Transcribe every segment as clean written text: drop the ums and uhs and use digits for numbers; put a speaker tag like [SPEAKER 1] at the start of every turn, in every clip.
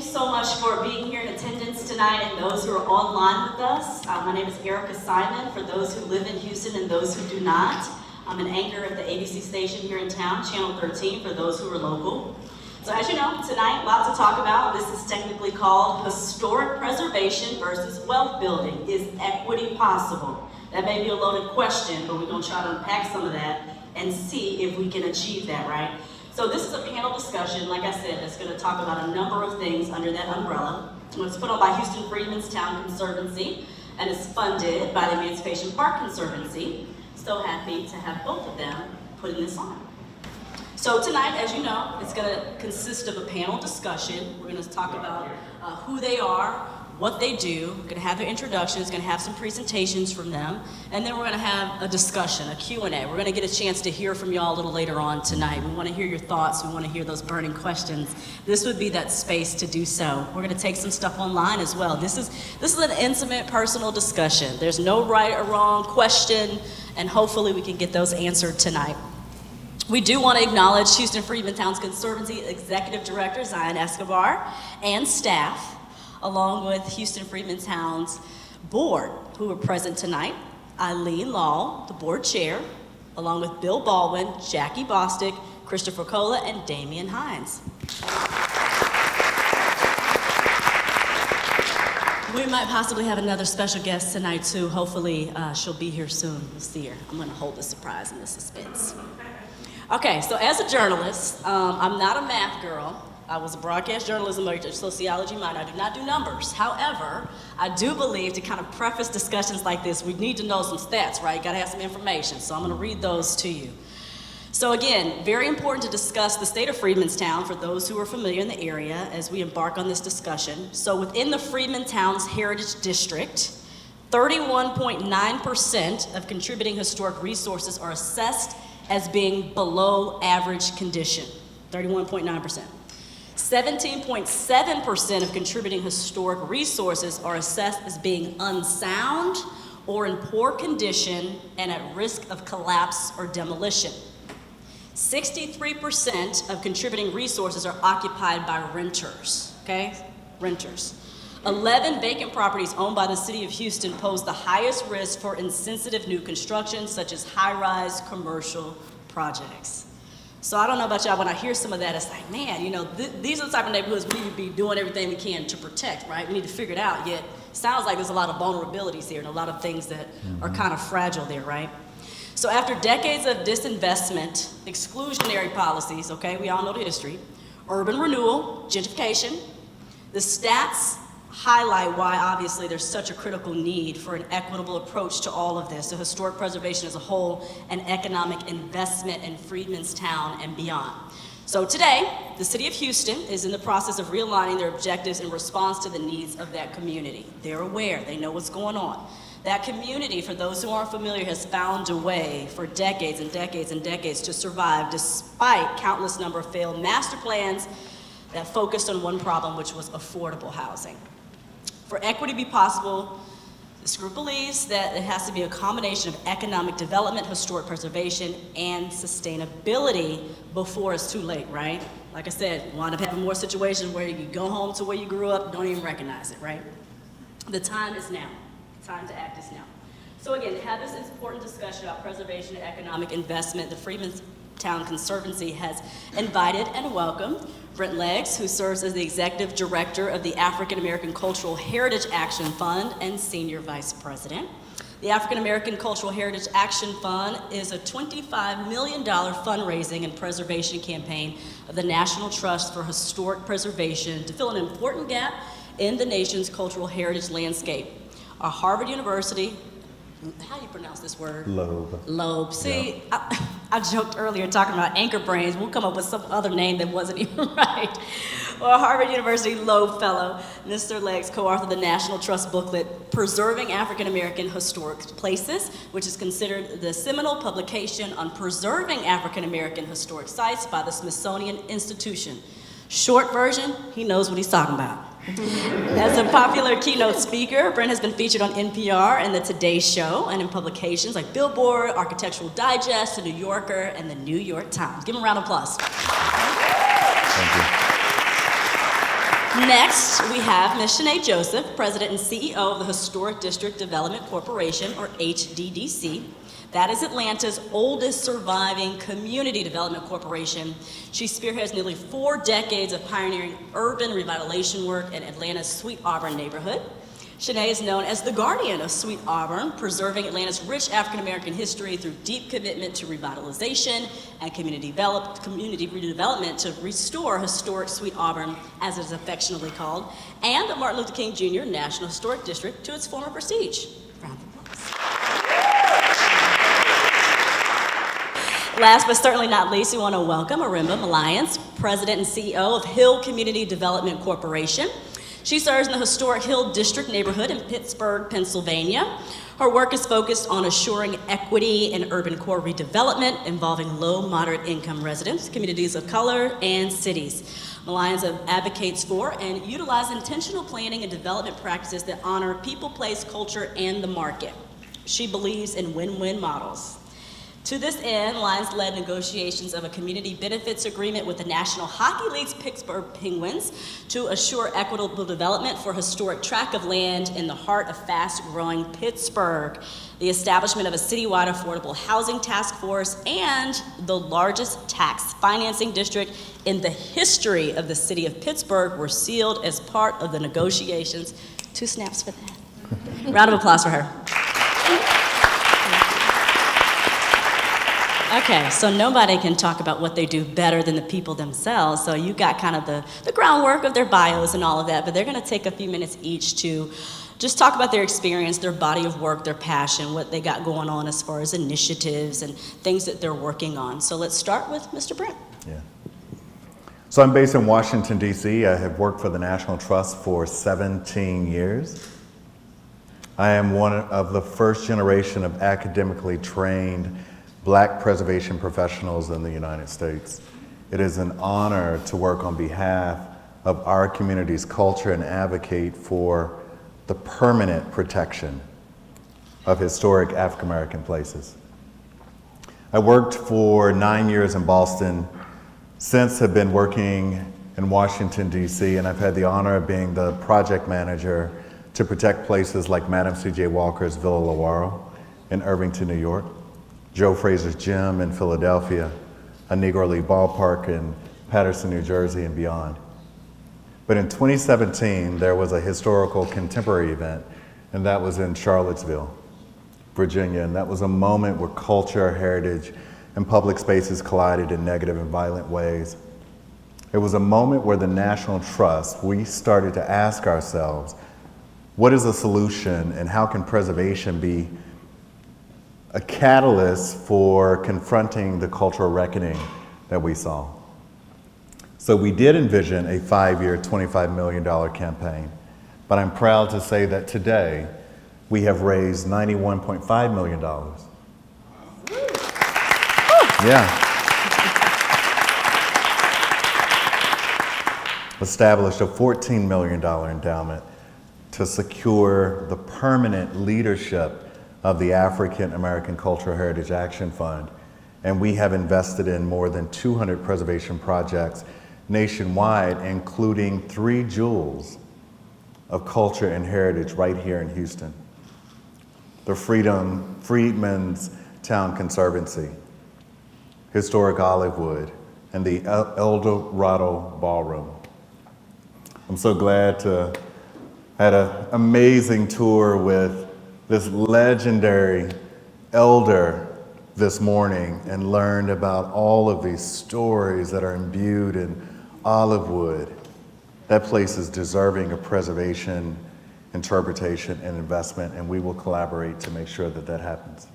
[SPEAKER 1] so much for being here in attendance tonight and those who are online with us. My name is Erica Simon, for those who live in Houston and those who do not. I'm an anchor of the ABC station here in town, Channel 13, for those who are local. So as you know, tonight, lots to talk about. This is technically called historic preservation versus wealth building. Is equity possible? That may be a loaded question, but we're going to try to unpack some of that and see if we can achieve that, right? So this is a panel discussion, like I said, that's going to talk about a number of things under that umbrella. It's put on by Houston Freedmen's Town Conservancy and is funded by the Emancipation Park Conservancy. So happy to have both of them putting this on. So tonight, as you know, it's going to consist of a panel discussion. We're going to talk about who they are, what they do. We're going to have their introductions, going to have some presentations from them, and then we're going to have a discussion, a Q&A. We're going to get a chance to hear from y'all a little later on tonight. We want to hear your thoughts. We want to hear those burning questions. This would be that space to do so. We're going to take some stuff online as well. This is an intimate, personal discussion. There's no right or wrong question, and hopefully we can get those answered tonight. We do want to acknowledge Houston Freedmen Town's Conservancy Executive Director, Zion Escobar, and staff, along with Houston Freedmen Town's board, who are present tonight. Eileen Law, the board chair, along with Bill Baldwin, Jackie Bostick, Christopher Cola, and Damian Hines. We might possibly have another special guest tonight too. Hopefully she'll be here soon. We'll see her. I'm gonna hold the surprise and the suspense. Okay, so as a journalist, I'm not a math girl. I was a broadcast journalism major, sociology minor. I do not do numbers. However, I do believe to kind of preface discussions like this, we need to know some stats, right? You gotta have some information. So I'm gonna read those to you. So again, very important to discuss the state of Freedmen's Town for those who are familiar in the area as we embark on this discussion. So within the Freedmen Town's Heritage District, 31.9% of contributing historic resources are assessed as being below average condition, 31.9%. 17.7% of contributing historic resources are assessed as being unsound or in poor condition and at risk of collapse or demolition. 63% of contributing resources are occupied by renters, okay? Renters. 11 vacant properties owned by the city of Houston pose the highest risk for insensitive new construction, such as high-rise commercial projects. So I don't know about y'all, when I hear some of that, it's like, man, you know, these are the type of neighborhoods we need to be doing everything we can to protect, right? We need to figure it out, yet it sounds like there's a lot of vulnerabilities here and a lot of things that are kind of fragile there, right? So after decades of disinvestment, exclusionary policies, okay, we all know the history, urban renewal, gentrification, the stats highlight why obviously there's such a critical need for an equitable approach to all of this, to historic preservation as a whole and economic investment in Freedmen's Town and beyond. So today, the city of Houston is in the process of realigning their objectives in response to the needs of that community. They're aware, they know what's going on. That community, for those who aren't familiar, has found a way for decades and decades and decades to survive despite countless number of failed master plans that focused on one problem, which was affordable housing. For equity to be possible, this group believes that it has to be a combination of economic development, historic preservation, and sustainability before it's too late, right? Like I said, wind up having more situations where you go home to where you grew up, don't even recognize it, right? The time is now. The time to act is now. So again, to have this important discussion about preservation and economic investment, the Freedmen's Town Conservancy has invited and welcomed Brent, who serves as the Executive Director of the African American Cultural Heritage Action Fund and Senior Vice President. The African American Cultural Heritage Action Fund is a $25 million fundraising and preservation campaign of the National Trust for Historic Preservation to fill an important gap in the nation's cultural heritage landscape. Our Harvard University, how do you pronounce this word?
[SPEAKER 2] Loeb.
[SPEAKER 1] Loeb. See, yeah. I joked earlier talking about anchor brains. We'll come up with some other name that wasn't even right. Well, Harvard University Loeb Fellow, Mr. Leggs co-authored the National Trust booklet, Preserving African American Historic Places, which is considered the seminal publication on preserving African American historic sites by the Smithsonian Institution. Short version, he knows what he's talking about. As a popular keynote speaker, Brent has been featured on NPR and the Today Show and in publications like Billboard, Architectural Digest, The New Yorker, and the New York Times. Give him a round of applause.
[SPEAKER 2] Thank you.
[SPEAKER 1] Next, we have Ms. Chenee Joseph, President and CEO of the Historic District Development Corporation, or HDDC. That is Atlanta's oldest surviving community development corporation. She spearheads nearly 4 decades of pioneering urban revitalization work in Atlanta's Sweet Auburn neighborhood. Chenee is known as the guardian of Sweet Auburn, preserving Atlanta's rich African-American history through deep commitment to revitalization and community redevelopment to restore historic Sweet Auburn, as it is affectionately called, and the Martin Luther King Jr. National Historic District to its former prestige. Round of applause. Last but certainly not least, we want to welcome Arimba Malliance, President and CEO of Hill Community Development Corporation. She serves in the historic Hill District neighborhood in Pittsburgh, Pennsylvania. Her work is focused on assuring equity in urban core redevelopment involving low, moderate income residents, communities of color, and cities. Malliance advocates for and utilizes intentional planning and development practices that honor people, place, culture, and the market. She believes in win-win models. To this end, Malliance led negotiations of a community benefits agreement with the National Hockey League's Pittsburgh Penguins to assure equitable development for historic tract of land in the heart of fast-growing Pittsburgh, the establishment of a citywide affordable housing task force, and the largest tax financing district in the history of the city of Pittsburgh were sealed as part of the negotiations. 2 snaps for that. Round of applause for her. Okay, so nobody can talk about what they do better than the people themselves. So you got kind of the groundwork of their bios and all of that, but they're gonna take a few minutes each to just talk about their experience, their body of work, their passion, what they got going on as far as initiatives and things that they're working on. So let's start with Mr. Brent.
[SPEAKER 2] Yeah. So I'm based in Washington, D.C. I have worked for the National Trust for 17 years. I am one of the first generation of academically trained Black preservation professionals in the United States. It is an honor to work on behalf of our community's culture and advocate for the permanent protection of historic African American places. I worked for 9 years in Boston, since have been working in Washington, D.C., and I've had the honor of being the project manager to protect places like Madam C.J. Walker's Villa Lawaro in Irvington, New York, Joe Frazier's Gym in Philadelphia, a Negro League ballpark in Paterson, New Jersey, and beyond. But in 2017, there was a historical contemporary event, and that was in Charlottesville, Virginia, and that was a moment where culture, heritage, and public spaces collided in negative and violent ways. It was a moment where the National Trust, we started to ask ourselves, what is a solution and how can preservation be a catalyst for confronting the cultural reckoning that we saw? So we did envision a 5-year, $25 million campaign, but I'm proud to say that today we have raised $91.5 million. Yeah. Established a $14 million endowment to secure the permanent leadership of the African American Cultural Heritage Action Fund. And we have invested in more than 200 preservation projects nationwide, including 3 jewels of culture and heritage right here in Houston. The Freedmen's Town Conservancy, Historic Olivewood, and the El Dorado Ballroom. I'm so glad to had an amazing tour with this legendary elder this morning and learned about all of these stories that are imbued in Olivewood. That place is deserving of preservation, interpretation, and investment, and we will collaborate to make sure that that happens.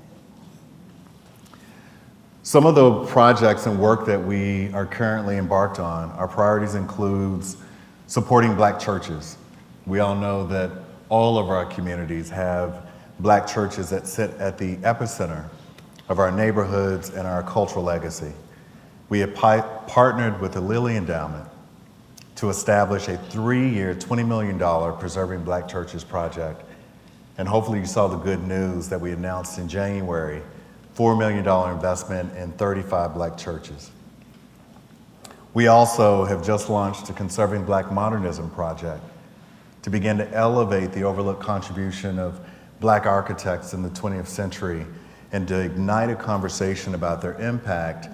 [SPEAKER 2] Some of the projects and work that we are currently embarked on, our priorities includes supporting Black churches. We all know that all of our communities have Black churches that sit at the epicenter of our neighborhoods and our cultural legacy. We have partnered with the Lilly Endowment to establish a 3-year, $20 million Preserving Black Churches project. And hopefully you saw the good news that we announced in January, $4 million investment in 35 Black churches. We also have just launched a Conserving Black Modernism project to begin to elevate the overlooked contribution of Black architects in the 20th century and to ignite a conversation about their impact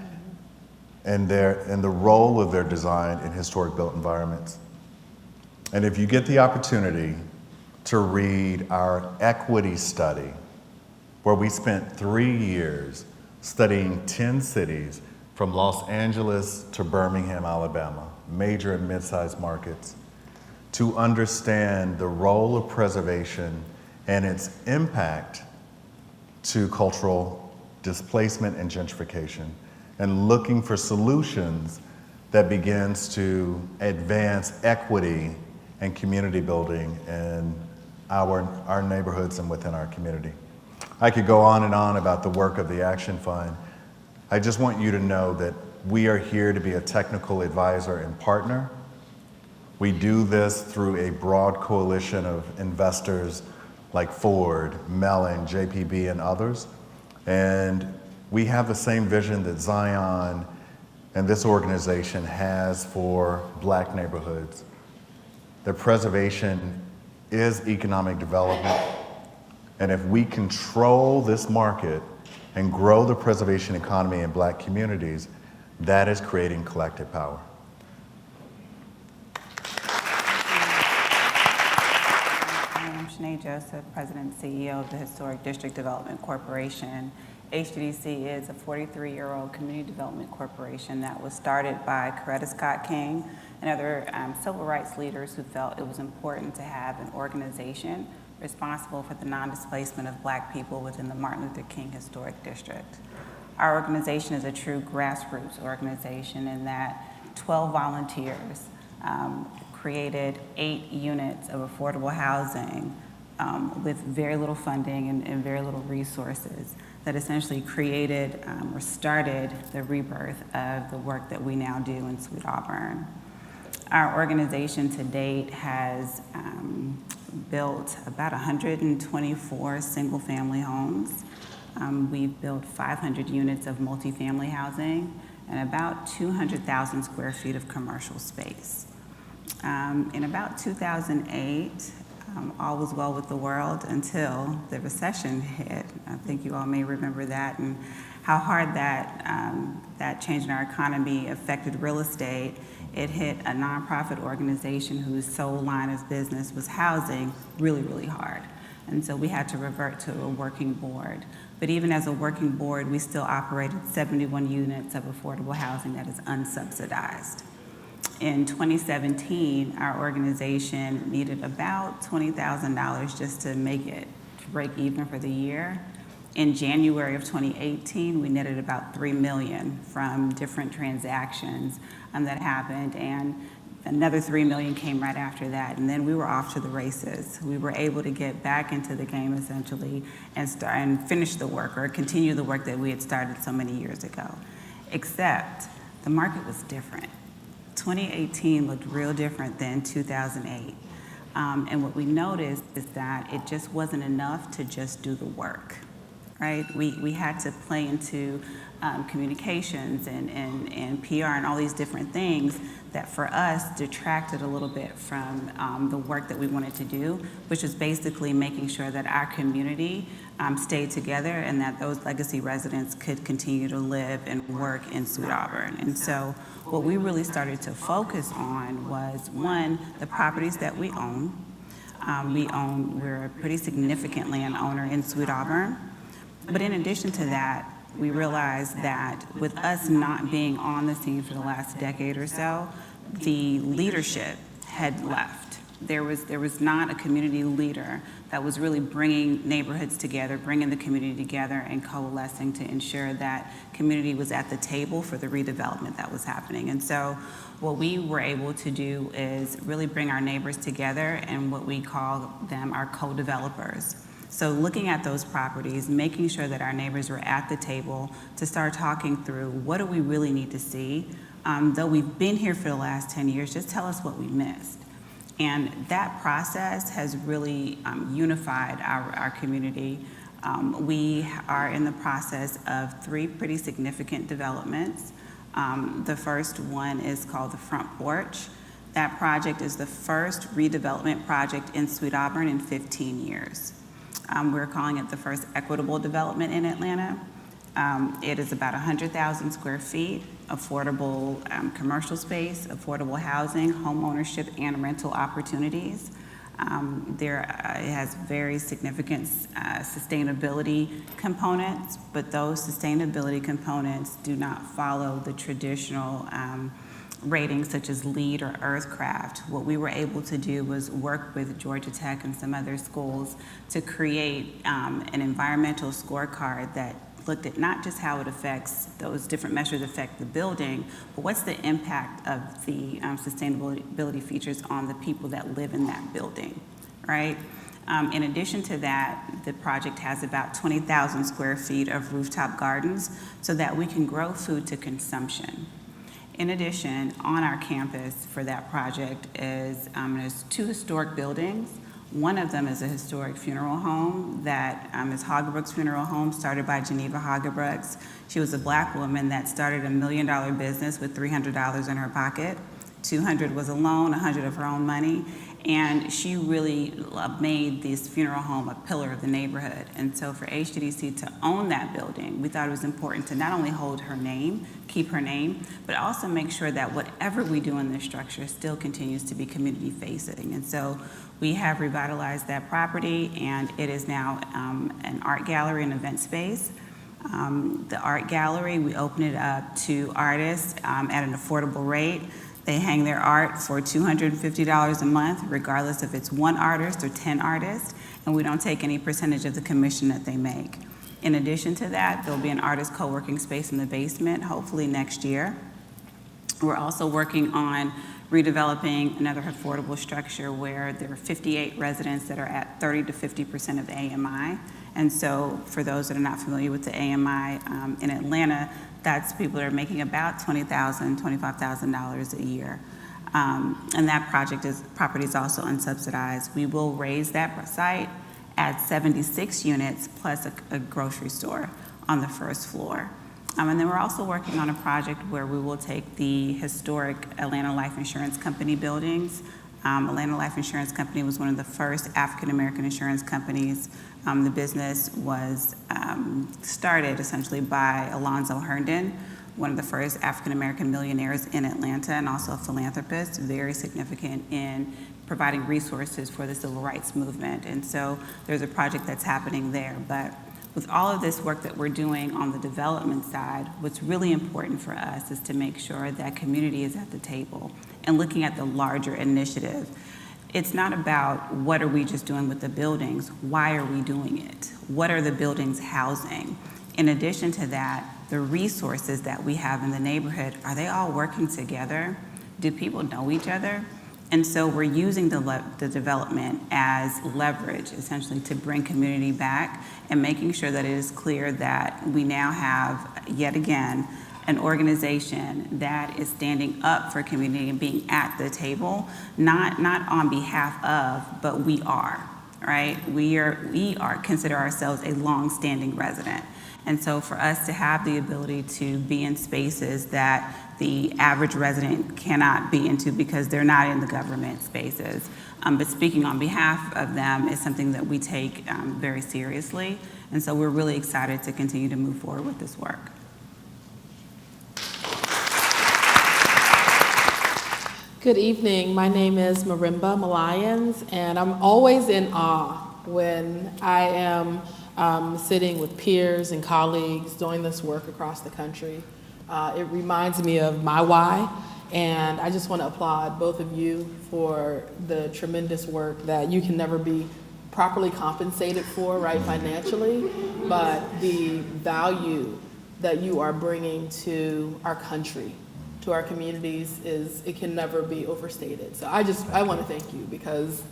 [SPEAKER 2] and the role of their design in historic built environments. And if you get the opportunity to read our equity study, where we spent 3 years studying 10 cities from Los Angeles to Birmingham, Alabama, major and mid-sized markets, to understand the role of preservation and its impact to cultural displacement and gentrification, and looking for solutions that begins to advance equity and community building in our neighborhoods and within our community. I could go on and on about the work of the Action Fund. I just want you to know that we are here to be a technical advisor and partner. We do this through a broad coalition of investors like Ford, Mellon, JPB, and others. And we have the same vision that Zion and this organization has for Black neighborhoods. That preservation is economic development. And if we control this market and grow the preservation economy in Black communities, that is creating collective power.
[SPEAKER 3] I'm Chenee Joseph, President and CEO of the Historic District Development Corporation. HDDC is a 43-year-old community development corporation that was started by Coretta Scott King and other civil rights leaders who felt it was important to have an organization responsible for the non-displacement of Black people within the Martin Luther King Historic District. Our organization is a true grassroots organization in that 12 volunteers created 8 units of affordable housing with very little funding and very little resources that essentially created or started the rebirth of the work that we now do in Sweet Auburn. Our organization to date has built about 124 single-family homes. We've built 500 units of multifamily housing and about 200,000 square feet of commercial space. In about 2008, all was well with the world until the recession hit. I think you all may remember that and how hard that change in our economy affected real estate. It hit a nonprofit organization whose sole line of business was housing really, really hard. And so we had to revert to a working board. But even as a working board, we still operated 71 units of affordable housing that is unsubsidized. In 2017, our organization needed about $20,000 just to make it, to break even for the year. In January of 2018, we netted about $3 million from different transactions that happened, and another $3 million came right after that, and then we were off to the races. We were able to get back into the game essentially and finish the work or continue the work that we had started so many years ago, except the market was different. 2018 looked real different than 2008. And what we noticed is that it just wasn't enough to just do the work, right? We had to play into communications and PR and all these different things that for us detracted a little bit from the work that we wanted to do, which is basically making sure that our community stayed together and that those legacy residents could continue to live and work in Sweet Auburn. And so what we really started to focus on was, one, the properties that we own. We're a pretty significant land owner in Sweet Auburn. But in addition to that, we realized that with us not being on the scene for the last decade or so, the leadership had left. There was not a community leader that was really bringing neighborhoods together, bringing the community together and coalescing to ensure that community was at the table for the redevelopment that was happening. And so what we were able to do is really bring our neighbors together and what we call them our co-developers. So looking at those properties, making sure that our neighbors were at the table to start talking through what do we really need to see. Though we've been here for the last 10 years, just tell us what we missed. And that process has really unified our community. We are in the process of 3 pretty significant developments. The first one is called the Front Porch. That project is the first redevelopment project in Sweet Auburn in 15 years. We're calling it the first equitable development in Atlanta. It is about 100,000 square feet, affordable commercial space, affordable housing, home ownership, and rental opportunities. It has very significant sustainability components, but those sustainability components do not follow the traditional ratings such as LEED or Earthcraft. What we were able to do was work with Georgia Tech and some other schools to create an environmental scorecard that looked at not just how it affects, those different measures affect the building, but what's the impact of the sustainability features on the people that live in that building, right? In addition to that, the project has about 20,000 square feet of rooftop gardens so that we can grow food to consumption. In addition, on our campus for that project is there's 2 historic buildings. One of them is a historic funeral home that is Hagebrug's Funeral Home, started by Geneva Hagebrug's. She was a Black woman that started a $1 million business with $300 in her pocket. 200 was a loan, 100 of her own money, and she really made this funeral home a pillar of the neighborhood. And so for HDDC to own that building, we thought it was important to not only hold her name, keep her name, but also make sure that whatever we do in this structure still continues to be community facing. And so we have revitalized that property, and it is now an art gallery and event space. The art gallery, we open it up to artists at an affordable rate. They hang their art for $250 a month, regardless if it's 1 artist or 10 artists, and we don't take any percentage of the commission that they make. In addition to that, there'll be an artist co-working space in the basement, hopefully next year. We're also working on redeveloping another affordable structure where there are 58 residents that are at 30 to 50% of the AMI. And so for those that are not familiar with the AMI in Atlanta, that's people that are making about $20,000, $25,000 a year. And that property is also unsubsidized. We will raise that site at 76 units plus a grocery store on the first floor. And then we're also working on a project where we will take the historic Atlanta Life Insurance Company buildings. Atlanta Life Insurance Company was one of the first African-American insurance companies. The business was started essentially by Alonzo Herndon, one of the first African-American millionaires in Atlanta and also a philanthropist, very significant in providing resources for the civil rights movement. And so there's a project that's happening there. But with all of this work that we're doing on the development side, what's really important for us is to make sure that community is at the table and looking at the larger initiative. It's not about what are we just doing with the buildings, why are we doing it? What are the buildings housing? In addition to that, the resources that we have in the neighborhood, are they all working together? Do people know each other? And so we're using the development as leverage, essentially, to bring community back and making sure that it is clear that we now have, yet again, an organization that is standing up for community and being at the table, not on behalf of, but we are, right? We consider ourselves a long-standing resident. And so for us to have the ability to be in spaces that the average resident cannot be into because they're not in the government spaces, but speaking on behalf of them is something that we take very seriously. And so we're really excited to continue to move forward with this work.
[SPEAKER 4] Good evening. My name is Marimba Malayans, and I'm always in awe when I am sitting with peers and colleagues doing this work across the country. It reminds me of my why, and I just want to applaud both of you for the tremendous work that you can never be properly compensated for, right, financially, but the value that you are bringing to our country, to our communities, it can never be overstated. So I want to thank you because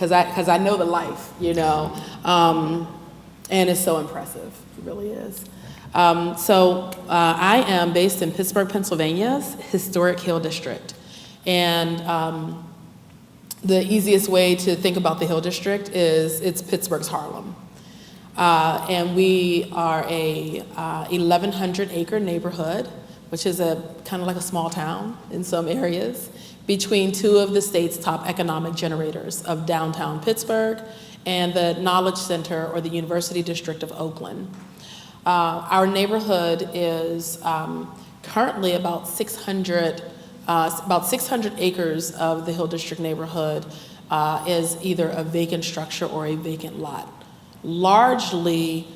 [SPEAKER 4] I know the life, you know, and it's so impressive. It really is. I am based in Pittsburgh, Pennsylvania's historic Hill District. And the easiest way to think about the Hill District is it's Pittsburgh's Harlem. And we are a 1,100 acre neighborhood which is a kind of like a small town in some areas, between two of the state's top economic generators of downtown Pittsburgh and the Knowledge Center or the University District of Oakland. Our neighborhood is currently about 600 acres of the Hill District neighborhood is either a vacant structure or a vacant lot, largely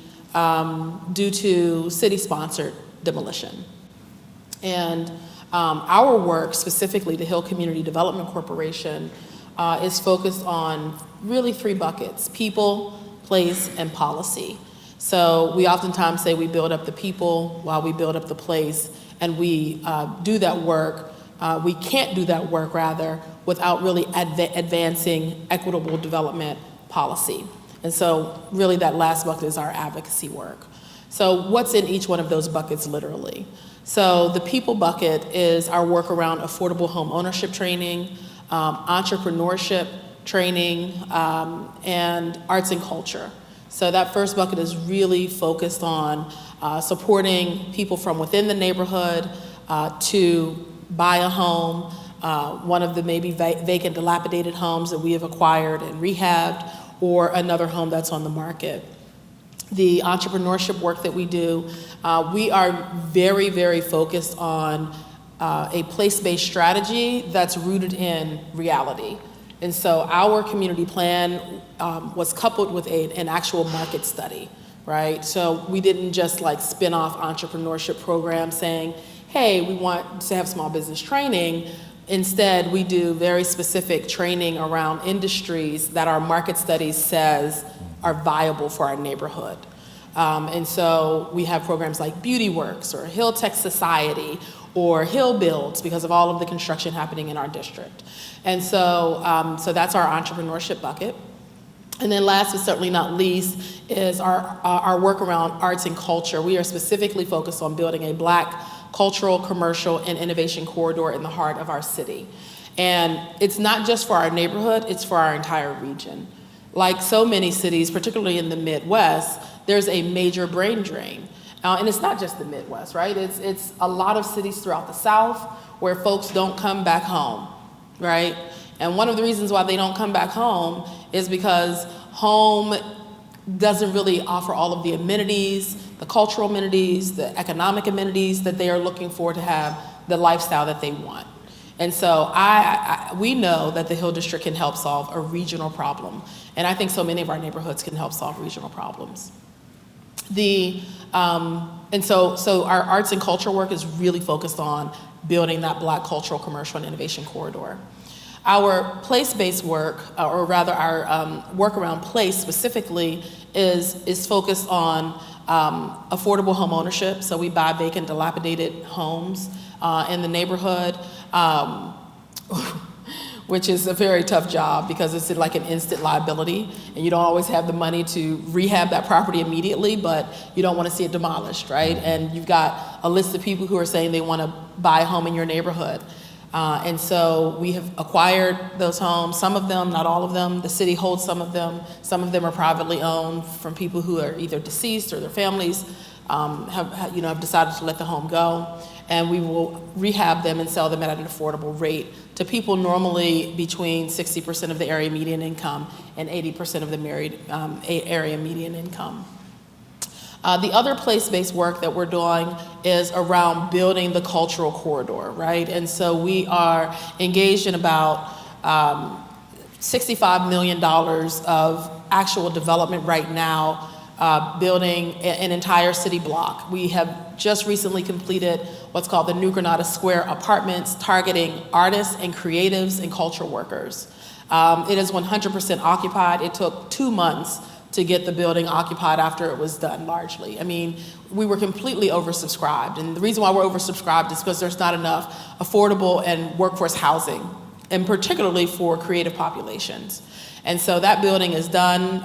[SPEAKER 4] due to city-sponsored demolition. And our work, specifically the Hill Community Development Corporation, is focused on really three buckets: people, place, and policy. So we oftentimes say we build up the people while we build up the place, and we do that work. We can't do that work, rather, without really advancing equitable development policy. And so really that last bucket is our advocacy work. So what's in each one of those buckets literally? So the people bucket is our work around affordable home ownership training, entrepreneurship training, and arts and culture. So that first bucket is really focused on supporting people from within the neighborhood to buy a home, one of the maybe vacant, dilapidated homes that we have acquired and rehabbed, or another home that's on the market. The entrepreneurship work that we do, we are very, very focused on a place-based strategy that's rooted in reality. And so our community plan was coupled with an actual market study, right? So we didn't just like spin off entrepreneurship programs saying, hey, we want to have small business training. Instead, we do very specific training around industries that our market study says are viable for our neighborhood. And so we have programs like Beauty Works or Hill Tech Society or Hill Builds because of all of the construction happening in our district. And so, so that's our entrepreneurship bucket. And then last but certainly not least is our work around arts and culture. We are specifically focused on building a Black cultural, commercial, and innovation corridor in the heart of our city. And it's not just for our neighborhood, it's for our entire region. Like so many cities, particularly in the Midwest, there's a major brain drain. And it's not just the Midwest, right? It's a lot of cities throughout the South where folks don't come back home, right? And one of the reasons why they don't come back home is because home doesn't really offer all of the amenities, the cultural amenities, the economic amenities that they are looking for to have the lifestyle that they want. And so we know that the Hill District can help solve a regional problem. And I think so many of our neighborhoods can help solve regional problems. And so our arts and culture work is really focused on building that Black cultural, commercial, and innovation corridor. Our place-based work, or rather our work around place specifically, is focused on affordable home ownership. So we buy vacant, dilapidated homes in the neighborhood, which is a very tough job because it's like an instant liability, and you don't always have the money to rehab that property immediately, but you don't want to see it demolished, right? And you've got a list of people who are saying they want to buy a home in your neighborhood. And so we have acquired those homes, some of them, not all of them. The city holds some of them. Some of them are privately owned from people who are either deceased or their families have decided to let the home go. And we will rehab them and sell them at an affordable rate to people normally between 60% of the area median income and 80% of the area median income. The other place-based work that we're doing is around building the cultural corridor, right? And so we are engaged in about $65 million of actual development right now, building an entire city block. We have just recently completed what's called the New Granada Square Apartments, targeting artists and creatives and cultural workers. It is 100% occupied. It took 2 months to get the building occupied after it was done, largely. I mean, we were completely oversubscribed. And the reason why we're oversubscribed is because there's not enough affordable and workforce housing, and particularly for creative populations. And so that building is done.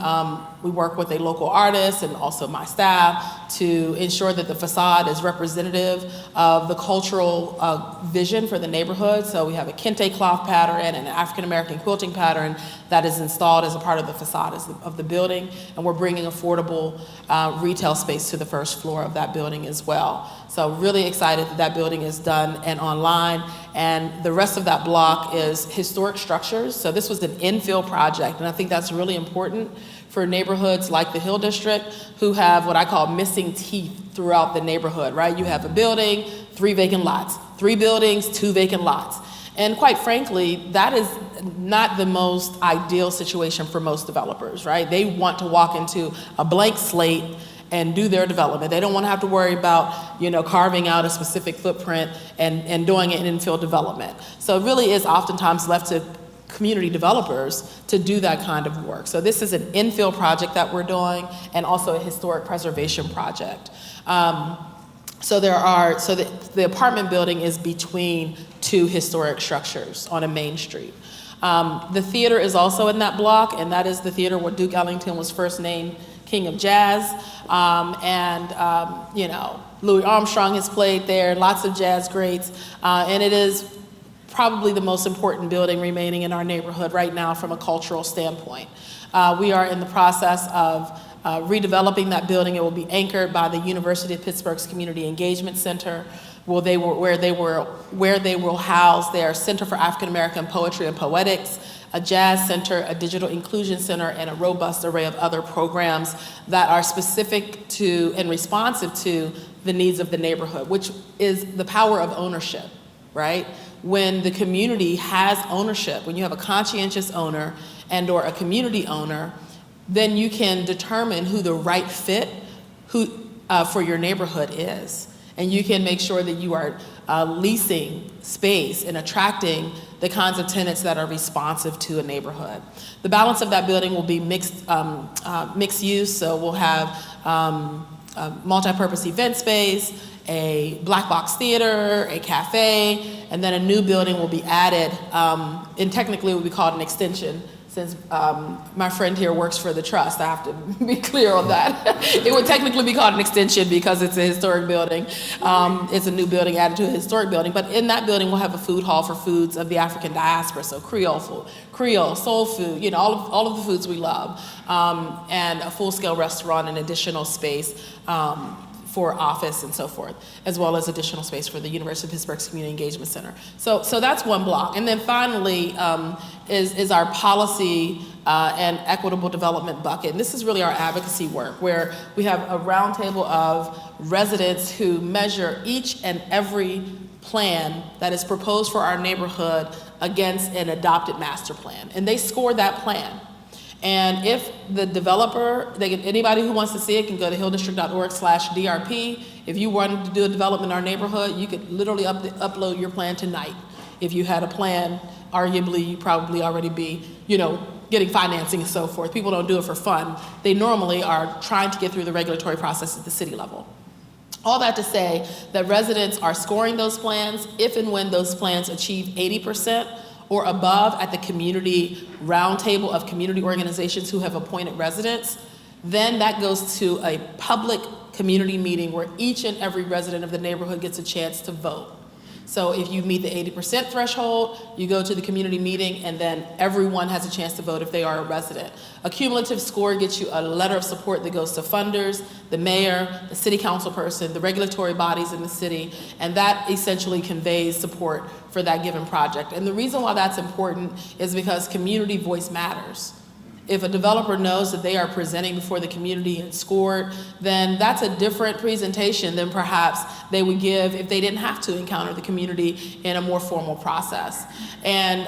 [SPEAKER 4] We work with a local artist and also my staff to ensure that the facade is representative of the cultural vision for the neighborhood. So we have a kente cloth pattern and an African-American quilting pattern that is installed as a part of the facade of the building. And we're bringing affordable retail space to the first floor of that building as well. So really excited that that building is done and online. And the rest of that block is historic structures. So this was an infill project, and I think that's really important for neighborhoods like the Hill District, who have what I call missing teeth throughout the neighborhood, right? You have a building, 3 vacant lots, 3 buildings, 2 vacant lots. And quite frankly, that is not the most ideal situation for most developers, right? They want to walk into a blank slate and do their development. They don't want to have to worry about, carving out a specific footprint and doing an infill development. So it really is oftentimes left to community developers to do that kind of work. So this is an infill project that we're doing, and also a historic preservation project. So the apartment building is between 2 historic structures on a main street. The theater is also in that block, and that is the theater where Duke Ellington was first named King of Jazz. Louis Armstrong has played there, lots of jazz greats, and it is probably the most important building remaining in our neighborhood right now from a cultural standpoint. We are in the process of redeveloping that building. It will be anchored by the University of Pittsburgh's Community Engagement Center, where they will house their Center for African American Poetry and Poetics, a jazz center, a digital inclusion center, and a robust array of other programs that are specific to and responsive to the needs of the neighborhood, which is the power of ownership, right? When the community has ownership, when you have a conscientious owner and or a community owner, then you can determine who the right fit for your neighborhood is. And you can make sure that you are leasing space and attracting the kinds of tenants that are responsive to a neighborhood. The balance of that building will be mixed use, so we'll have a multi-purpose event space, a black box theater, a cafe, and then a new building will be added, and technically it will be called an extension. Since my friend here works for the trust, I have to be clear on that. It would technically be called an extension because it's a historic building. It's a new building added to a historic building. But in that building, we'll have a food hall for foods of the African diaspora, so Creole food, Creole, soul food, all of the foods we love, and a full-scale restaurant and additional space for office and so forth, as well as additional space for the University of Pittsburgh's Community Engagement Center. So that's one block. And then finally is our policy and equitable development bucket. And this is really our advocacy work, where we have a roundtable of residents who measure each and every plan that is proposed for our neighborhood against an adopted master plan. And they score that plan. And if the developer, anybody who wants to see it can go to hilldistrict.org/DRP. If you wanted to do a development in our neighborhood, you could literally upload your plan tonight. If you had a plan, arguably you probably already be, getting financing and so forth. People don't do it for fun. They normally are trying to get through the regulatory process at the city level. All that to say that residents are scoring those plans if and when those plans achieve 80% or above at the community roundtable of community organizations who have appointed residents. Then that goes to a public community meeting where each and every resident of the neighborhood gets a chance to vote. So if you meet the 80% threshold, you go to the community meeting, and then everyone has a chance to vote if they are a resident. A cumulative score gets you a letter of support that goes to funders, the mayor, the city council person, the regulatory bodies in the city, and that essentially conveys support for that given project. And the reason why that's important is because community voice matters. If a developer knows that they are presenting before the community and scored, then that's a different presentation than perhaps they would give if they didn't have to encounter the community in a more formal process. And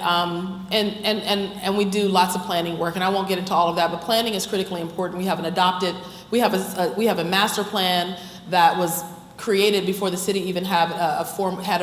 [SPEAKER 4] we do lots of planning work, and I won't get into all of that, but planning is critically important. We have a master plan that was created before the city even had a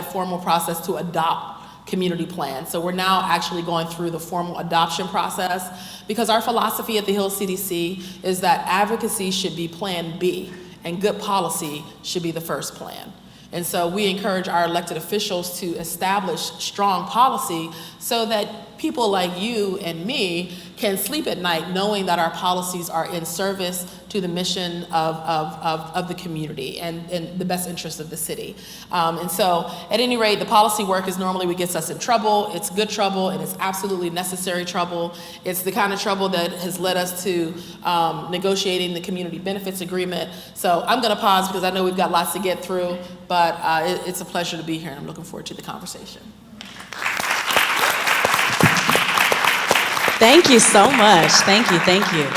[SPEAKER 4] formal process to adopt community plan. So we're now actually going through the formal adoption process, because our philosophy at the Hill CDC is that advocacy should be plan B and good policy should be the first plan. And so we encourage our elected officials to establish strong policy so that people like you and me can sleep at night knowing that our policies are in service to the mission of the community and the best interest of the city. And so at any rate, the policy work is normally what gets us in trouble. It's good trouble, and it's absolutely necessary trouble. It's the kind of trouble that has led us to negotiating the community benefits agreement. So I'm gonna pause because I know we've got lots to get through, but it's a pleasure to be here, and I'm looking forward to the conversation.
[SPEAKER 1] Thank you so much. Thank you, thank you.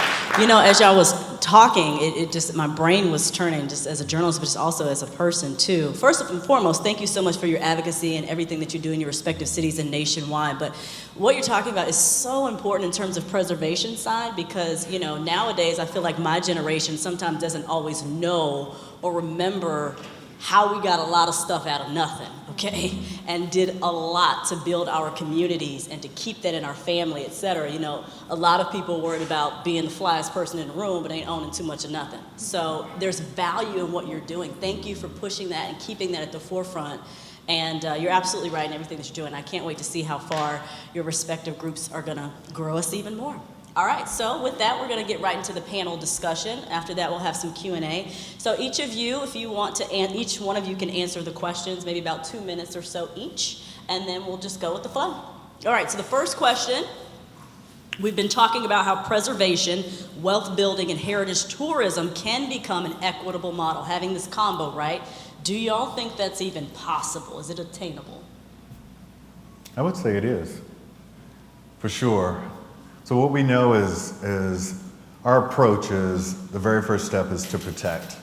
[SPEAKER 1] You know, as y'all was talking, it just, my brain was turning just as a journalist, but just also as a person too. First and foremost, thank you so much for your advocacy and everything that you do in your respective cities and nationwide. But what you're talking about is so important in terms of preservation side, because, you know, nowadays I feel like my generation sometimes doesn't always know or remember how we got a lot of stuff out of nothing, okay? And did a lot to build our communities and to keep that in our family, et cetera. You know, a lot of people worried about being the flyest person in the room, but ain't owning too much of nothing. So there's value in what you're doing. Thank you for pushing that and keeping that at the forefront. And you're absolutely right in everything that you're doing. I can't wait to see how far your respective groups are gonna grow us even more. All right, so with that, we're gonna get right into the panel discussion. After that, we'll have some Q&A. So each of you, if you want to, each one of you can answer the questions, maybe about 2 minutes or so each, and then we'll just go with the flow. All right, so the first question, we've been talking about how preservation, wealth building, and heritage tourism can become an equitable model, having this combo, right? Do y'all think that's even possible? Is it attainable?
[SPEAKER 2] I would say it is, for sure. So what we know is our approach is the very first step is to protect.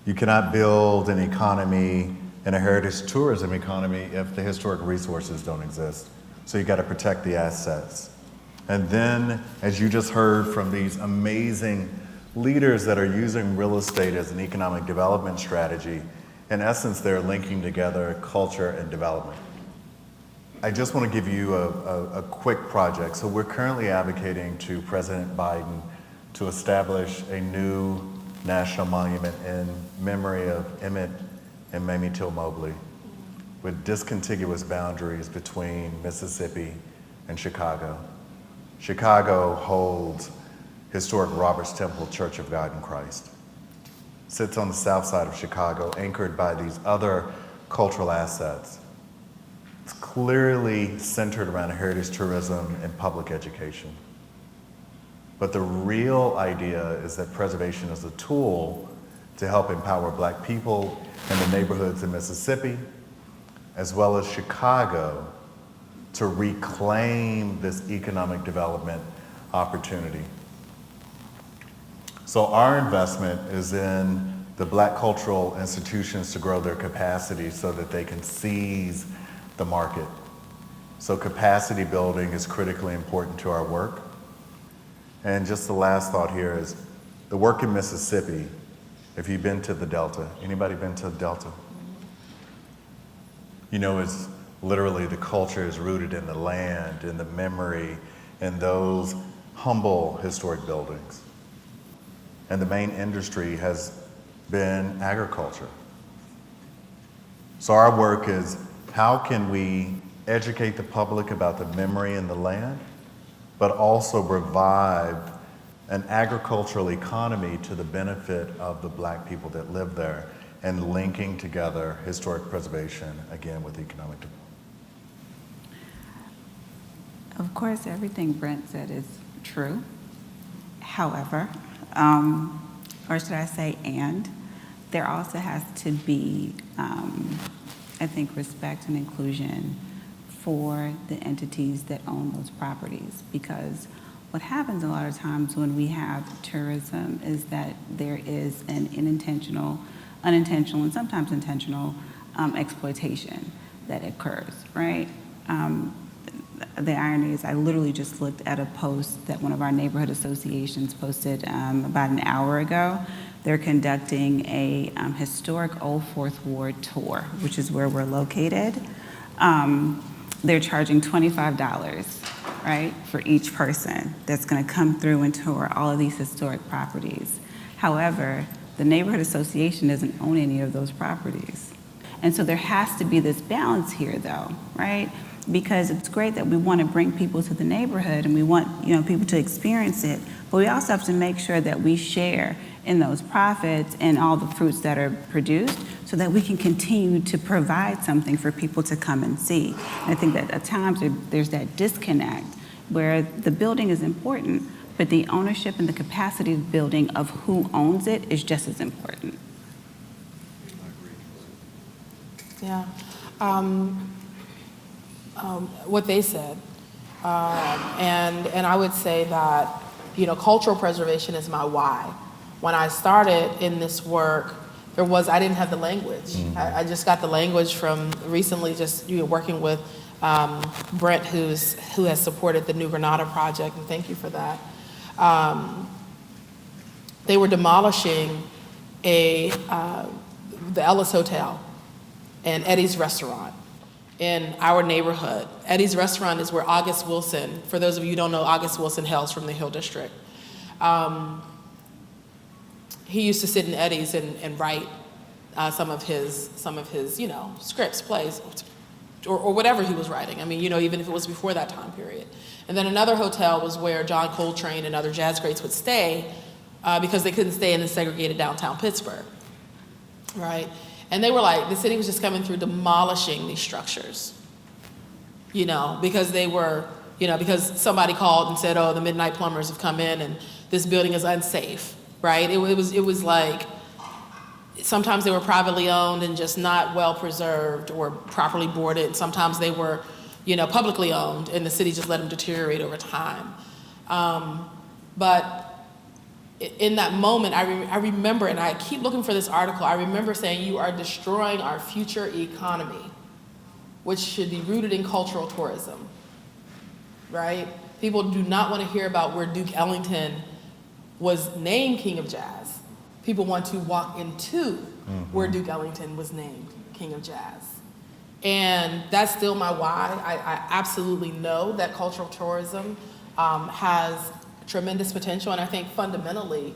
[SPEAKER 2] You cannot build an economy and a heritage tourism economy if the historic resources don't exist. So you got to protect the assets. And then, as you just heard from these amazing leaders that are using real estate as an economic development strategy, in essence, they're linking together culture and development. I just want to give you a quick project. So we're currently advocating to President Biden to establish a new national monument in memory of Emmett and Mamie Till Mobley, with discontiguous boundaries between Mississippi and Chicago. Chicago holds historic Robert's Temple Church of God in Christ. Sits on the south side of Chicago, anchored by these other cultural assets. It's clearly centered around heritage tourism and public education. But the real idea is that preservation is a tool to help empower Black people in the neighborhoods in Mississippi, as well as Chicago, to reclaim this economic development opportunity. So our investment is in the Black cultural institutions to grow their capacity so that they can seize the market. So capacity building is critically important to our work. And just the last thought here is the work in Mississippi, if you've been to the Delta, anybody been to the Delta? You know, it's literally the culture is rooted in the land, in the memory, in those humble historic buildings. And the main industry has been agriculture. So our work is, how can we educate the public about the memory and the land, but also revive an agricultural economy to the benefit of the Black people that live there, and linking together historic preservation, again, with economic development?
[SPEAKER 3] Of course, everything Brent said is true. However, or should I say, and there also has to be, I think, respect and inclusion for the entities that own those properties, because what happens a lot of times when we have tourism is that there is an unintentional, and sometimes intentional exploitation that occurs, right? The irony is I literally just looked at a post that one of our neighborhood associations posted about an hour ago. They're conducting a historic Old Fourth Ward tour, which is where we're located. They're charging $25, right, for each person that's gonna come through and tour all of these historic properties. However, the neighborhood association doesn't own any of those properties. And so there has to be this balance here though, right? because it's great that we want to bring people to the neighborhood and we want, people to experience it, but we also have to make sure that we share in those profits and all the fruits that are produced so that we can continue to provide something for people to come and see. And I think that at times there's that disconnect where the building is important, but the ownership and the capacity of building of who owns it is just as important.
[SPEAKER 4] Yeah. What they said. And I would say that, cultural preservation is my why. When I started in this work, I didn't have the language. I just got the language from recently just working with Brent, who has supported the New Granada project, and thank you for that. They were demolishing the Ellis Hotel and Eddie's Restaurant in our neighborhood. Eddie's Restaurant is where August Wilson, for those of you who don't know, August Wilson hails from the Hill District. He used to sit in Eddie's and write some of his scripts, plays, or whatever he was writing. I mean, even if it was before that time period. And then another hotel was where John Coltrane and other jazz greats would stay because they couldn't stay in the segregated downtown Pittsburgh, right? And they were like, the city was just coming through demolishing these structures, because they were, because somebody called and said, oh, the Midnight Plumbers have come in and this building is unsafe, right? It was like, sometimes they were privately owned and just not well preserved or properly boarded. Sometimes they were, publicly owned and the city just let them deteriorate over time. But in that moment, I remember, and I keep looking for this article, I remember saying, you are destroying our future economy, which should be rooted in cultural tourism, right? People do not want to hear about where Duke Ellington was named King of Jazz. People want to walk into where Duke Ellington was named King of Jazz. And that's still my why. I absolutely know that cultural tourism has tremendous potential, and I think fundamentally,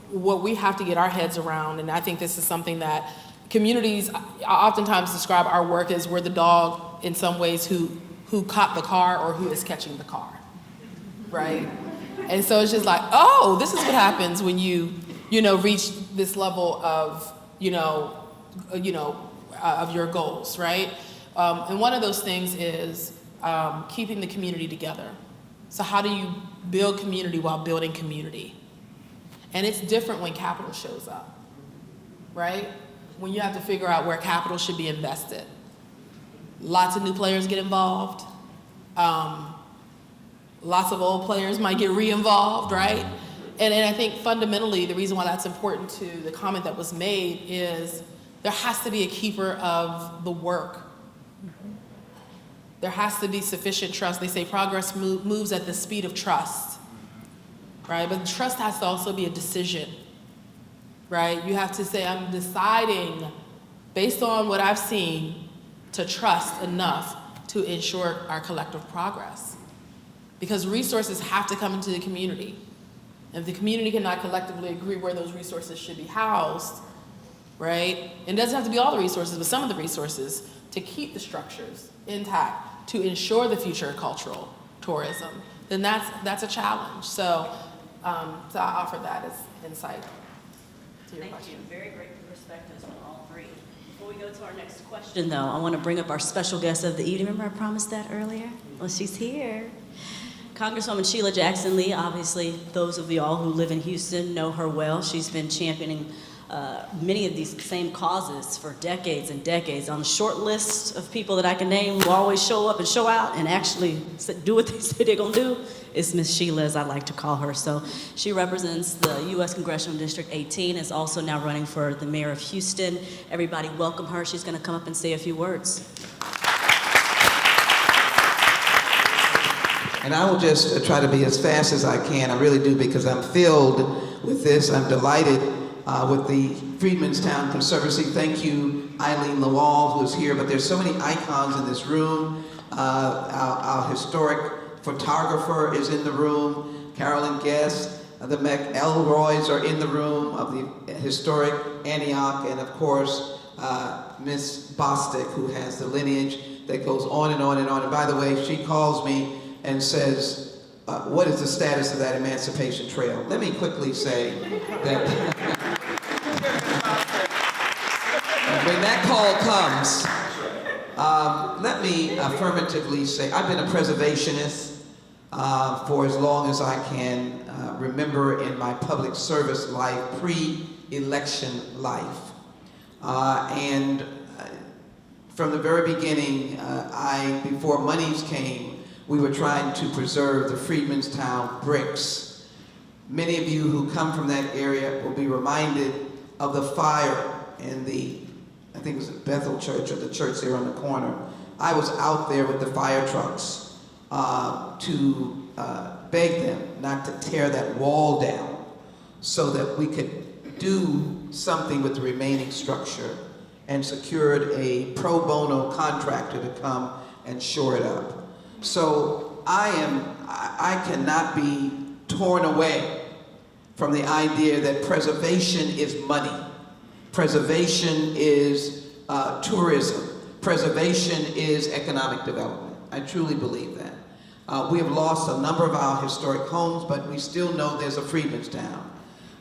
[SPEAKER 4] what we have to get our heads around, and I think this is something that communities oftentimes describe our work as we're the dog in some ways who caught the car or who is catching the car, right? And so it's just like, oh, this is what happens when you reach this level of, of your goals, right? And one of those things is keeping the community together. So how do you build community while building community? And it's different when capital shows up, right? When you have to figure out where capital should be invested. Lots of new players get involved. Lots of old players might get re-involved, right? And I think fundamentally the reason why that's important to the comment that was made is there has to be a keeper of the work. There has to be sufficient trust. They say progress moves at the speed of trust, right? But trust has to also be a decision, right? You have to say, I'm deciding based on what I've seen to trust enough to ensure our collective progress. Because resources have to come into the community. And if the community cannot collectively agree where those resources should be housed, right? It doesn't have to be all the resources, but some of the resources to keep the structures intact, to ensure the future of cultural tourism, then that's a challenge. So I offer that as insight to your question.
[SPEAKER 1] Thank you. Very great perspectives from all three. Before we go to our next question, though, I want to bring up our special guest of the evening. Remember I promised that earlier? Well, she's here. Congresswoman Sheila Jackson Lee, obviously those of y'all who live in Houston know her well. She's been championing many of these same causes for decades and decades. On the short list of people that I can name who always show up and show out and actually do what they say they're gonna do is Miss Sheila, as I like to call her. So she represents the U.S. Congressional District 18, is also now running for the mayor of Houston. Everybody welcome her. She's gonna come up and say a few words.
[SPEAKER 5] And I will just try to be as fast as I can. I really do, because I'm filled with this. I'm delighted with the Freedmen's Town Conservancy. Thank you, Eileen Lawal, who is here. But there's so many icons in this room. Our historic photographer is in the room. Carolyn Guest, the McElroys are in the room of the historic Antioch, and of course, Miss Bostic, who has the lineage. that goes on and on and on. And by the way, she calls me and says, what is the status of that Emancipation Trail? Let me quickly say that when that call comes, let me affirmatively say, I've been a preservationist for as long as I can remember in my public service life, pre-election life. And from the very beginning, before monies came, we were trying to preserve the Freedmen's Town bricks. Many of you who come from that area will be reminded of the fire in the, I think it was the Bethel Church or the church there on the corner. I was out there with the fire trucks to beg them not to tear that wall down so that we could do something with the remaining structure, and secured a pro bono contractor to come and shore it up. So I cannot be torn away from the idea that preservation is money. Preservation is tourism. Preservation is economic development. I truly believe that. We have lost a number of our historic homes, but we still know there's a Freedmen's Town.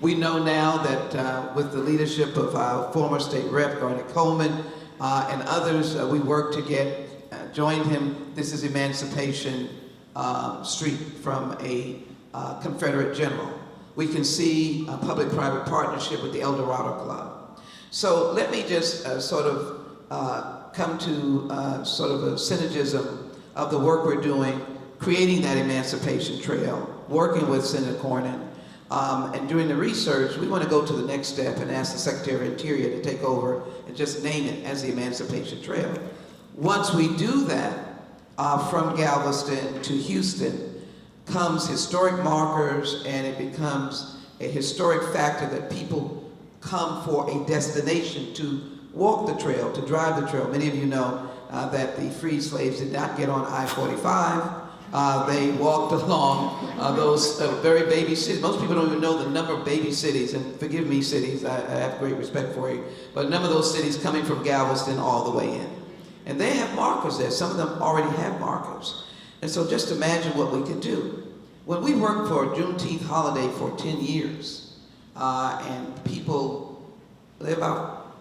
[SPEAKER 5] We know now that with the leadership of our former state rep, Garnet Coleman, and others, we worked to get, joined him. This is Emancipation Street from a Confederate general. We can see a public-private partnership with the El Dorado Club. So let me just sort of come to sort of a synergism of the work we're doing, creating that Emancipation Trail, working with Senator Cornyn, and doing the research. We want to go to the next step and ask the Secretary of Interior to take over and just name it as the Emancipation Trail. Once we do that, from Galveston to Houston comes historic markers, and it becomes a historic factor that people come for a destination to walk the trail, to drive the trail. Many of you know that the freed slaves did not get on I-45. They walked along those very baby cities. Most people don't even know the number of baby cities, and forgive me cities, I have great respect for you, but a number of those cities coming from Galveston all the way in. And they have markers there. Some of them already have markers. And so just imagine what we could do. When we worked for a Juneteenth holiday for 10 years, and people, about,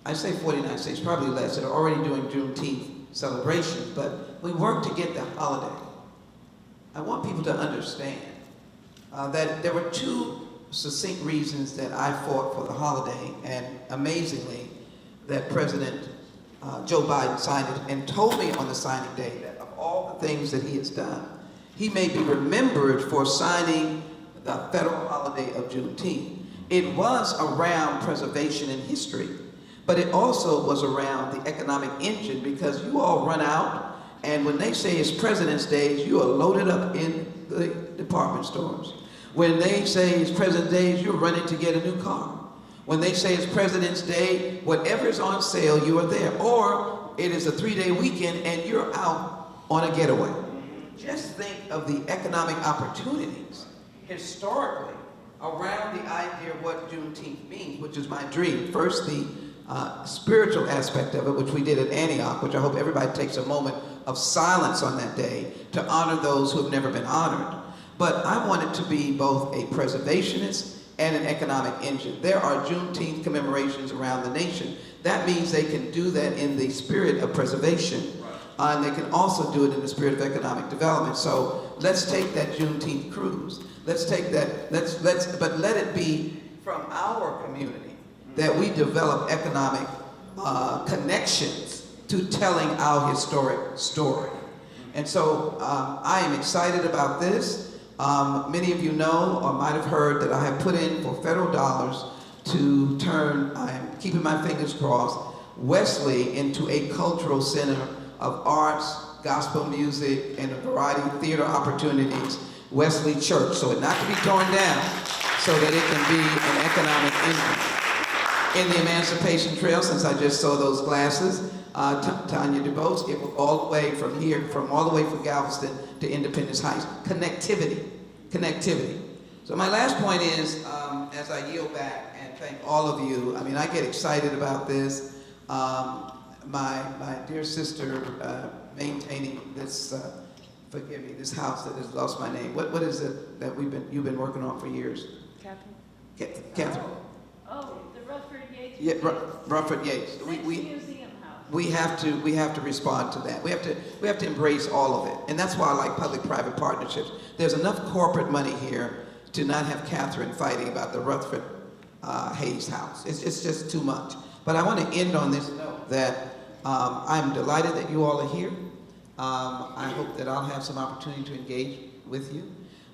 [SPEAKER 5] I say 49 states, probably less, that are already doing Juneteenth celebrations, but we worked to get the holiday. I want people to understand that there were two succinct reasons that I fought for the holiday, and amazingly, that President Joe Biden signed it and told me on the signing day that of all the things that he has done, he may be remembered for signing the federal holiday of Juneteenth. It was around preservation and history, but it also was around the economic engine, because you all run out, and when they say it's President's Day, you are loaded up in the department stores. When they say it's President's Day, you're running to get a new car. When they say it's President's Day, whatever is on sale, you are there. Or it is a 3-day weekend and you're out on a getaway. Just think of the economic opportunities historically around the idea of what Juneteenth means, which is my dream. First, the spiritual aspect of it, which we did at Antioch, which I hope everybody takes a moment of silence on that day to honor those who have never been honored. But I want it to be both a preservationist and an economic engine. There are Juneteenth commemorations around the nation. That means they can do that in the spirit of preservation. And they can also do it in the spirit of economic development. So let's take that Juneteenth cruise. Let's take that, but let it be from our community that we develop economic connections to telling our historic story. And so I am excited about this. Many of you know or might have heard that I have put in for federal dollars to turn, I am keeping my fingers crossed, Wesley into a cultural center of arts, gospel music, and a variety of theater opportunities, Wesley Church, so it not to be torn down, so that it can be an economic engine. In the Emancipation Trail, since I just saw those glasses, Tanya DuBose, it was all the way from here, all the way from Galveston to Independence Heights. Connectivity. So my last point is, as I yield back and thank all of you, I mean, I get excited about this. my dear sister maintaining this, forgive me, this house that has lost my name. What is it that you've been working on for years? Catherine. Catherine.
[SPEAKER 6] Oh, the Rutherford Yates.
[SPEAKER 5] Yeah, Rutherford Yates.
[SPEAKER 6] Museum House.
[SPEAKER 5] We have to respond to that. We have to embrace all of it, and that's why I like public-private partnerships. There's enough corporate money here to not have Catherine fighting about the Rutherford Hayes House. It's just too much. But I want to end on this note that I'm delighted that you all are here. I hope that I'll have some opportunity to engage with you.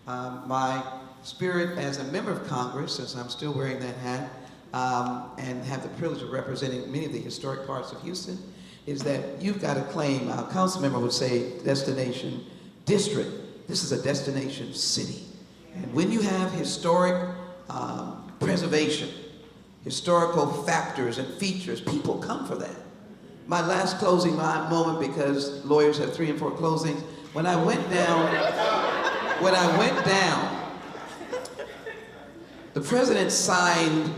[SPEAKER 5] My spirit as a member of Congress, since I'm still wearing that hat, and have the privilege of representing many of the historic parts of Houston, is that you've got to claim, a council member would say destination district. This is a destination city. And when you have historic preservation, historical factors and features, people come for that. My last closing moment, because lawyers have 3 and 4 closings, when I went down, the president signed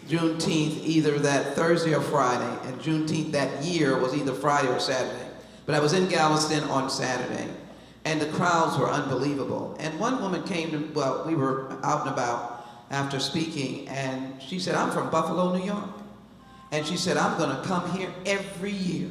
[SPEAKER 5] Juneteenth either that Thursday or Friday, and Juneteenth that year was either Friday or Saturday. But I was in Galveston on Saturday, and the crowds were unbelievable. And one woman came to, well, we were out and about after speaking, and she said, I'm from Buffalo, New York. And she said, I'm gonna come here every year,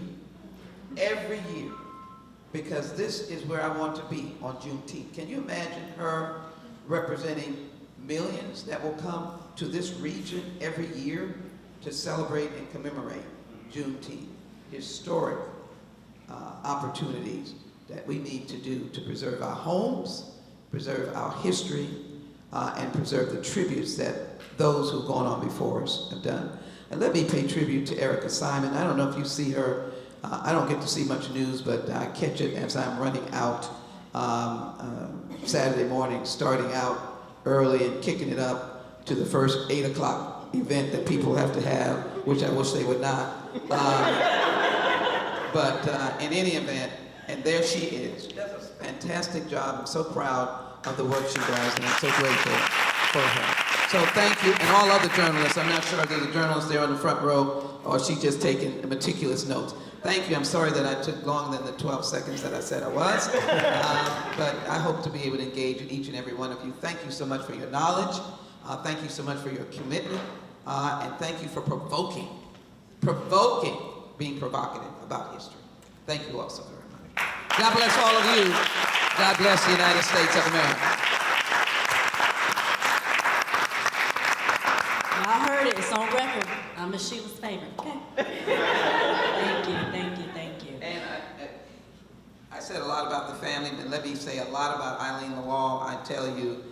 [SPEAKER 5] because this is where I want to be on Juneteenth. Can you imagine her representing millions that will come to this region every year to celebrate and commemorate Juneteenth? Historic opportunities that we need to do to preserve our homes, preserve our history, and preserve the tributes that those who've gone on before us have done. And let me pay tribute to Erica Simon. I don't know if you see her. I don't get to see much news, but I catch it as I'm running out Saturday morning, starting out early and kicking it up to the first 8 o'clock event that people have to have, which I wish they would not. But in any event, and there she is. She does a fantastic job. I'm so proud of the work she does, and I'm so grateful for her. So thank you, and all other journalists. I'm not sure if there's a journalist there on the front row, or she just taking meticulous notes. Thank you. I'm sorry that I took longer than the 12 seconds that I said I was, but I hope to be able to engage in each and every one of you. Thank you so much for your knowledge. Thank you so much for your commitment, and thank you for being provocative about history. Thank you all so very much. God bless all of you. God bless the United States of America.
[SPEAKER 1] I heard it. It's on record. I'm Miss Sheila's favorite. Okay. Thank you, thank you, thank you.
[SPEAKER 5] And I said a lot about the family, but let me say a lot about Eileen Lawal. I tell you,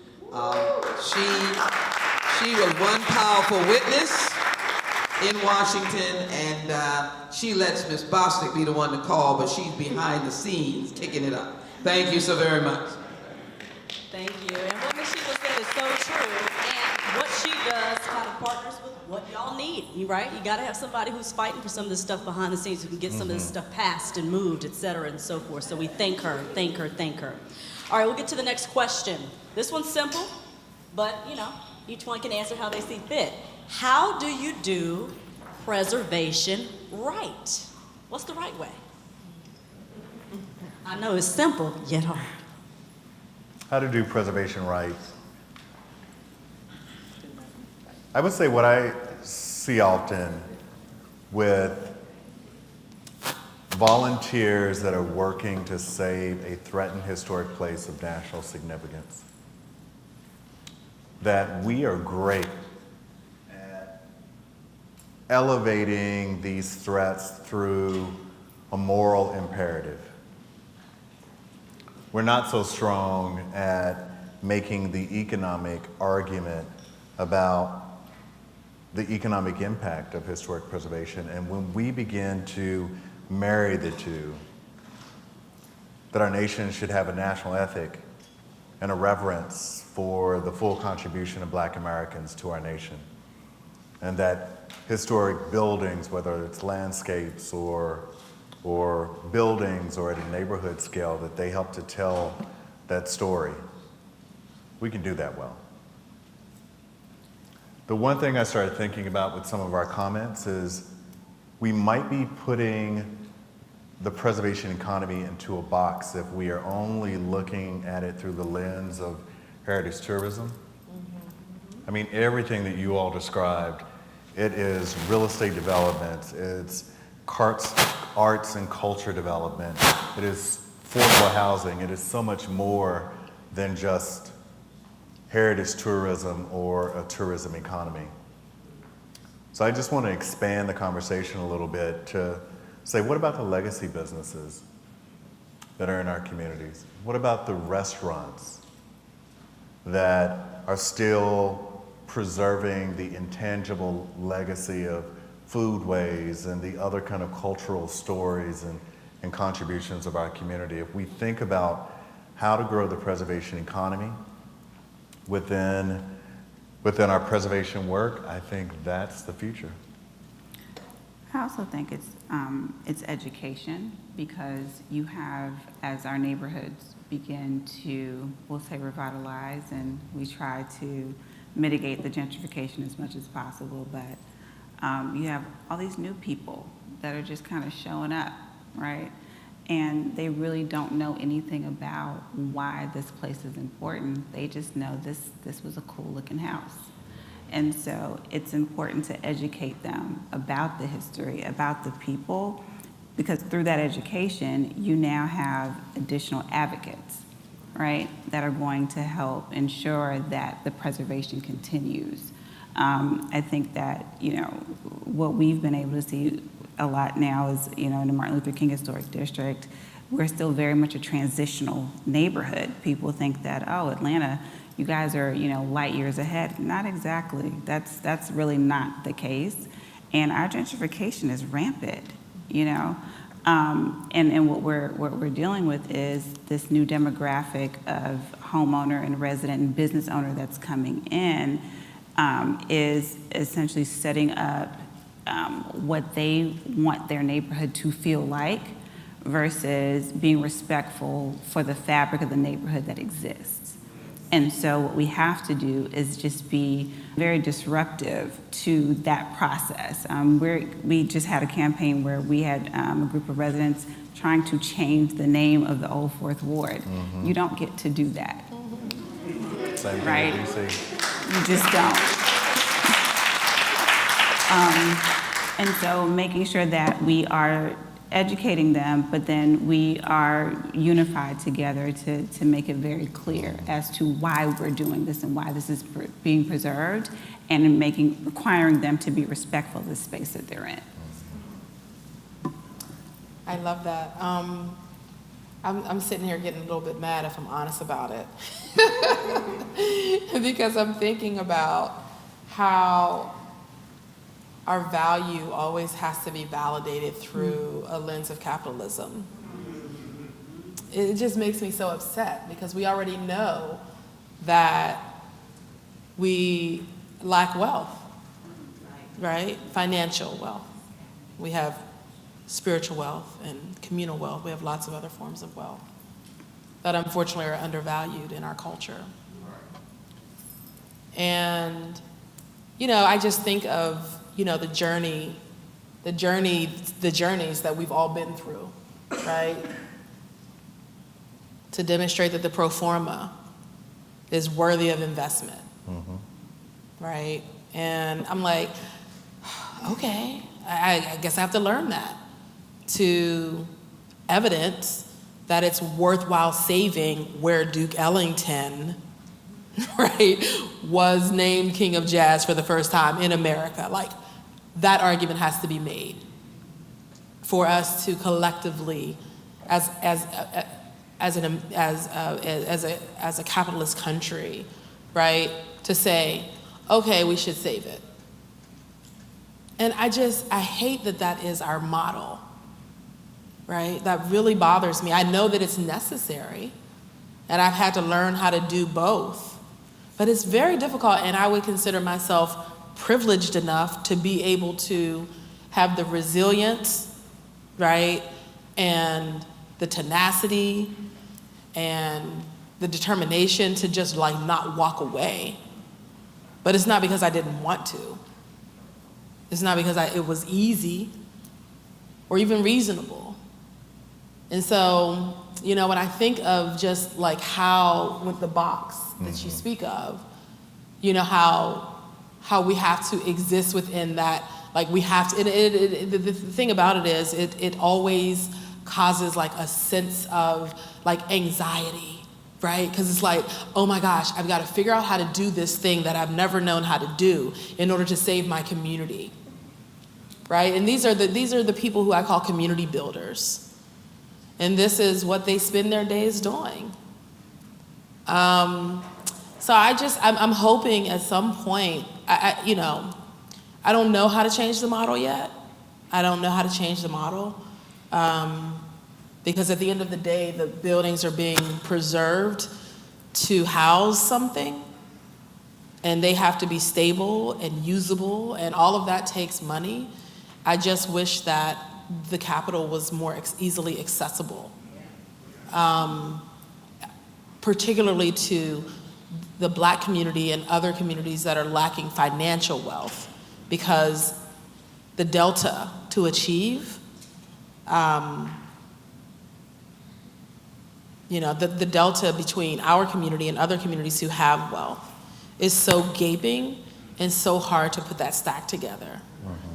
[SPEAKER 5] she was one powerful witness in Washington, and she lets Ms. Bostic be the one to call, but she's behind the scenes kicking it up. Thank you so very much.
[SPEAKER 1] Thank you. And what Ms. Sheila said is so true. And what she does kind of partners with what y'all need, right? You got to have somebody who's fighting for some of this stuff behind the scenes who can get some of this stuff passed and moved, et cetera, and so forth. So we thank her, thank her, thank her. All right, we'll get to the next question. This one's simple, but, you know, each one can answer how they see fit. How do you do preservation right? What's the right way? I know it's simple, yet hard.
[SPEAKER 2] How to do preservation rights? I would say what I see often with volunteers that are working to save a threatened historic place of national significance, that we are great at elevating these threats through a moral imperative. We're not so strong at making the economic argument about the economic impact of historic preservation. And when we begin to marry the two, that our nation should have a national ethic and a reverence for the full contribution of Black Americans to our nation. And that historic buildings, whether it's landscapes or buildings or at a neighborhood scale, that they help to tell that story. We can do that well. The one thing I started thinking about with some of our comments is we might be putting the preservation economy into a box if we are only looking at it through the lens of heritage tourism. I mean, everything that you all described, it is real estate development, it's arts and culture development, it is affordable housing, it is so much more than just heritage tourism or a tourism economy. So I just want to expand the conversation a little bit to say, what about the legacy businesses that are in our communities? What about the restaurants that are still preserving the intangible legacy of foodways and the other kind of cultural stories and contributions of our community? If we think about how to grow the preservation economy within our preservation work, I think that's the future.
[SPEAKER 3] I also think it's education, because you have, as our neighborhoods begin to, we'll say, revitalize, and we try to mitigate the gentrification as much as possible, but you have all these new people that are just kind of showing up, right? And they really don't know anything about why this place is important. They just know this was a cool looking house. And so it's important to educate them about the history, about the people, because through that education, you now have additional advocates, right, that are going to help ensure that the preservation continues. I think that, what we've been able to see a lot now is, in the Martin Luther King Historic District, we're still very much a transitional neighborhood. People think that, oh, Atlanta, you guys are, light years ahead. Not exactly. That's really not the case. And our gentrification is rampant, and what we're dealing with is this new demographic of homeowner and resident and business owner that's coming in, is essentially setting up what they want their neighborhood to feel like versus being respectful for the fabric of the neighborhood that exists. And so what we have to do is just be very disruptive to that process. We just had a campaign where we had a group of residents trying to change the name of the old Fourth Ward. Mm-hmm. You don't get to do that.
[SPEAKER 2] Same thing
[SPEAKER 3] right?
[SPEAKER 2] in DC.
[SPEAKER 3] You just don't. And so making sure that we are educating them, but then we are unified together to make it very clear as to why we're doing this and why this is being preserved, and requiring them to be respectful of the space that they're in.
[SPEAKER 4] I love that. I'm sitting here getting a little bit mad, if I'm honest about it, because I'm thinking about how our value always has to be validated through a lens of capitalism. It just makes me so upset, because we already know that we lack wealth, right? Financial wealth. We have spiritual wealth and communal wealth. We have lots of other forms of wealth that unfortunately are undervalued in our culture. And, I just think of the journeys that we've all been through, right? To demonstrate that the pro forma is worthy of investment, right? And I'm like, okay, I guess I have to learn that to evidence that it's worthwhile saving where Duke Ellington, right, was named King of Jazz for the first time in America. Like, that argument has to be made for us to collectively, as a capitalist country, right, to say, okay, we should save it. And I hate that is our model, right? That really bothers me. I know that it's necessary, and I've had to learn how to do both, but it's very difficult, and I would consider myself privileged enough to be able to have the resilience, right, and the tenacity and the determination to just not walk away. But it's not because I didn't want to. It's not because it was easy. or even reasonable. And so, you know, when I think of just like how, with the box that you speak of, you know, how we have to exist within that, like we have to, the thing about it is it always causes like a sense of like anxiety, right? Because it's like, oh my gosh, I've got to figure out how to do this thing that I've never known how to do in order to save my community, right? And these are the people who I call community builders. And this is what they spend their days doing. So I'm hoping at some point, you know, I don't know how to change the model yet. I don't know how to change the model. Because at the end of the day, the buildings are being preserved to house something, and they have to be stable and usable, and all of that takes money. I just wish that the capital was more easily accessible, particularly to the Black community and other communities that are lacking financial wealth, because the delta to achieve, you know, the delta between our community and other communities who have wealth is so gaping and so hard to put that stack together.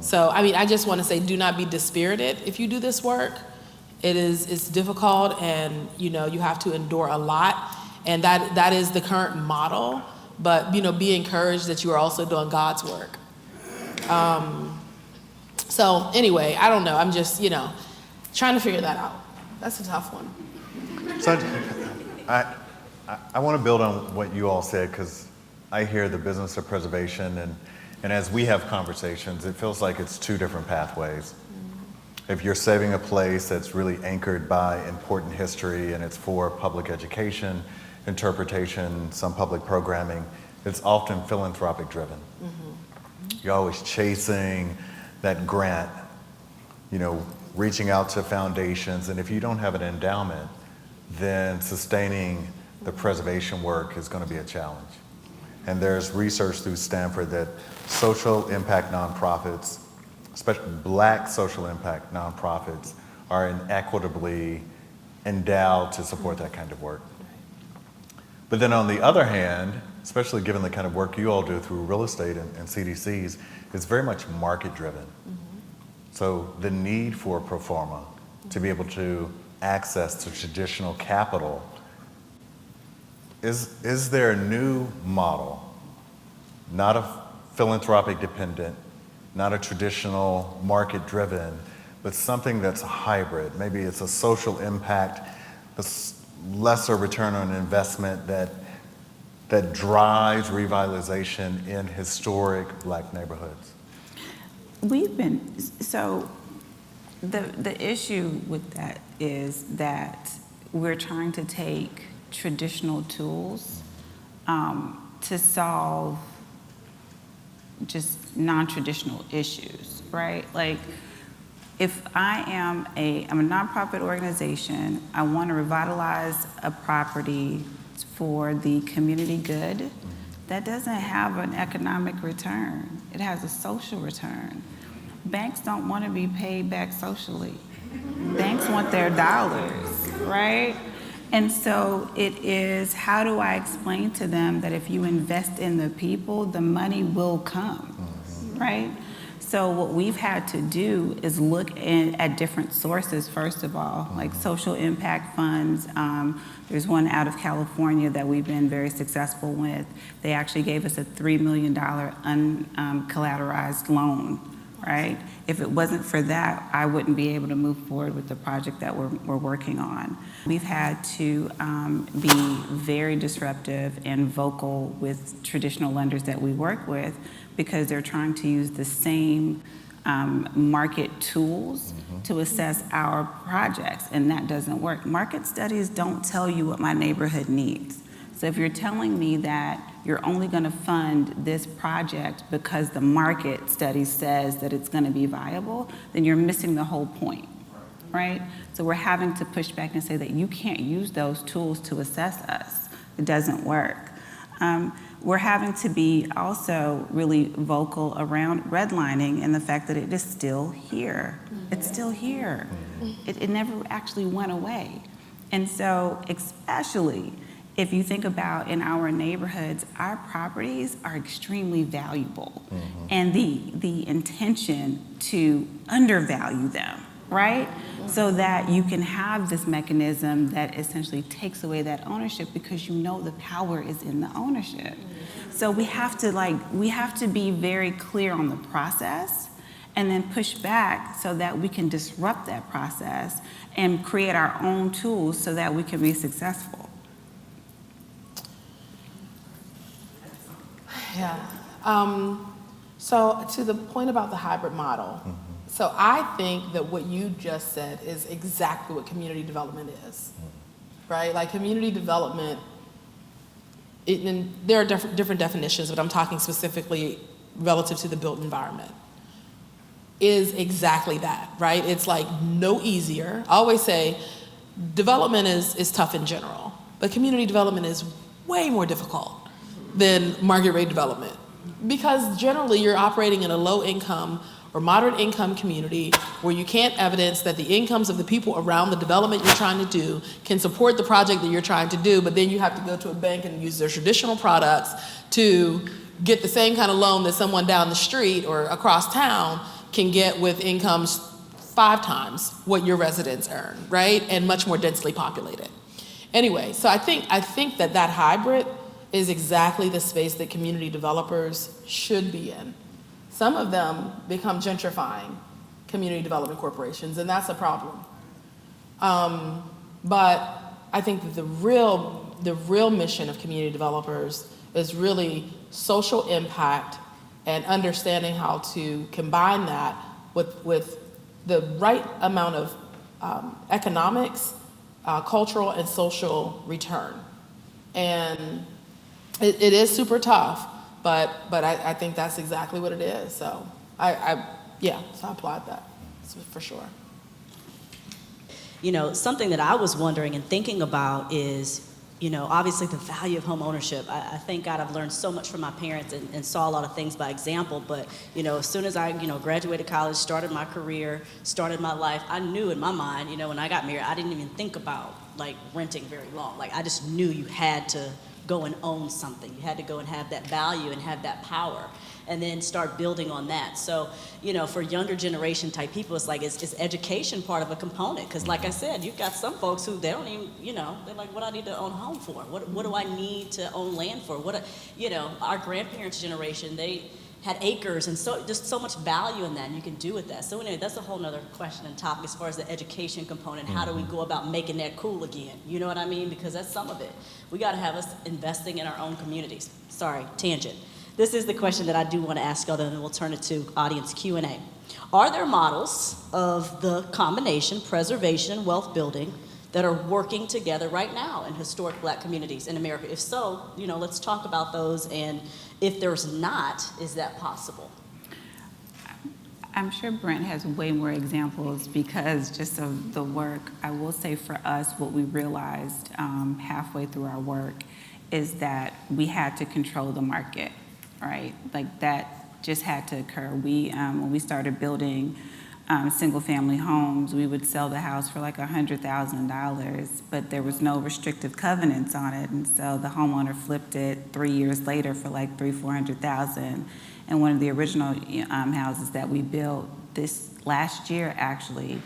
[SPEAKER 4] So, I mean, I just want to say, do not be dispirited if you do this work. It's difficult, and, you know, you have to endure a lot, and that is the current model, but, you know, be encouraged that you are also doing God's work. So anyway, I don't know, I'm just, you know, trying to figure that out. That's a tough one.
[SPEAKER 2] So I want to build on what you all said, because I hear the business of preservation, and as we have conversations, it feels like it's two different pathways. If you're saving a place that's really anchored by important history and it's for public education, interpretation, some public programming, it's often philanthropic driven. You're always chasing that grant, you know, reaching out to foundations, and if you don't have an endowment, then sustaining the preservation work is going to be a challenge. And there's research through Stanford that social impact nonprofits, especially Black social impact nonprofits, are inequitably endowed to support that kind of work. But then on the other hand, especially given the kind of work you all do through real estate and CDCs, it's very much market driven. So the need for pro forma to be able to access to traditional capital, is there a new model, not a philanthropic dependent, not a traditional market driven, but something that's a hybrid? Maybe it's a social impact, a lesser return on investment that drives revitalization in historic Black neighborhoods?
[SPEAKER 3] So the issue with that is that we're trying to take traditional tools to solve just non-traditional issues, right? Like, if I'm a nonprofit organization, I want to revitalize a property for the community good, that doesn't have an economic return. It has a social return. Banks don't want to be paid back socially. Banks want their dollars, right? And so it is, how do I explain to them that if you invest in the people, the money will come, right? So what we've had to do is look at different sources, first of all, like social impact funds. There's one out of California that we've been very successful with. They actually gave us a $3 million uncollateralized loan, right? If it wasn't for that, I wouldn't be able to move forward with the project that we're working on. We've had to be very disruptive and vocal with traditional lenders that we work with, because they're trying to use the same market tools to assess our projects, and that doesn't work. Market studies don't tell you what my neighborhood needs. So if you're telling me that you're only going to fund this project because the market study says that it's going to be viable, then you're missing the whole point, right? So we're having to push back and say that you can't use those tools to assess us. It doesn't work. we're having to be also really vocal around redlining and the fact that it is still here. It's still here. It never actually went away. And so, especially if you think about in our neighborhoods, our properties are extremely valuable. And the intention to undervalue them, right? So that you can have this mechanism that essentially takes away that ownership because you know the power is in the ownership. So we have to be very clear on the process and then push back so that we can disrupt that process and create our own tools so that we can be successful.
[SPEAKER 4] Yeah. So to the point about the hybrid model, so I think that what you just said is exactly what community development is, right? Like community development, and there are different definitions, but I'm talking specifically relative to the built environment, is exactly that, right? It's like no easier. I always say development is tough in general, but community development is way more difficult than market rate development because generally you're operating in a low income or moderate income community where you can't evidence that the incomes of the people around the development you're trying to do can support the project that you're trying to do, but then you have to go to a bank and use their traditional products to get the same kind of loan that someone down the street or across town can get with incomes 5 times what your residents earn, right? And much more densely populated. Anyway, so I think that hybrid is exactly the space that community developers should be in. Some of them become gentrifying community development corporations, and that's a problem. But I think that the real mission of community developers is really social impact and understanding how to combine that with the right amount of economics, cultural, and social return. And it is super tough, but I think that's exactly what it is. So so I applaud that for sure.
[SPEAKER 1] You know, something that I was wondering and thinking about is, you know, obviously the value of home ownership. I thank God I've learned so much from my parents and saw a lot of things by example, but, you know, as soon as I, graduated college, started my career, started my life, I knew in my mind, when I got married, I didn't even think about, like, renting very long. Like, I just knew you had to go and own something. You had to go and have that value and have that power and then start building on that. So, for younger generation type people, it's like, is education part of a component? Because like I said, you've got some folks who they don't even, they're like, what do I need to own a home for? What do I need to own land for? Our grandparents' generation, they had acres and just so much value in that and you can do with that. So anyway, that's a whole nother question and topic as far as the education component. How do we go about making that cool again? You know what I mean? Because that's some of it. We got to have us investing in our own communities. Sorry, tangent. This is the question that I do want to ask y'all, then we'll turn it to audience Q&A. Are there models of the combination, preservation and wealth building that are working together right now in historic Black communities in America? If so, let's talk about those, and if there's not, is that possible?
[SPEAKER 3] I'm sure Brent has way more examples because just of the work. I will say for us, what we realized halfway through our work is that we had to control the market, right? Like that just had to occur. We, when we started building single-family homes, we would sell the house for like $100,000, but there was no restrictive covenants on it, and so the homeowner flipped it 3 years later for like $300,000-400,000. And one of the original houses that we built this last year actually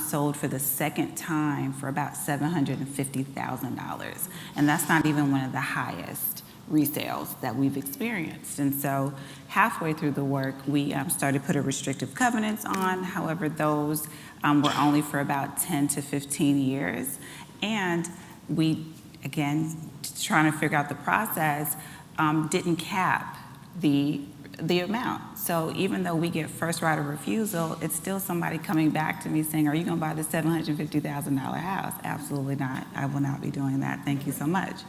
[SPEAKER 3] sold for the second time for about $750,000, and that's not even one of the highest resales that we've experienced. And so halfway through the work, we started putting restrictive covenants on. However, those were only for about 10 to 15 years. And we, again, trying to figure out the process, didn't cap the amount. So even though we get first right of refusal, it's still somebody coming back to me saying, are you gonna buy the $750,000 house? Absolutely not. I will not be doing that. Thank you so much.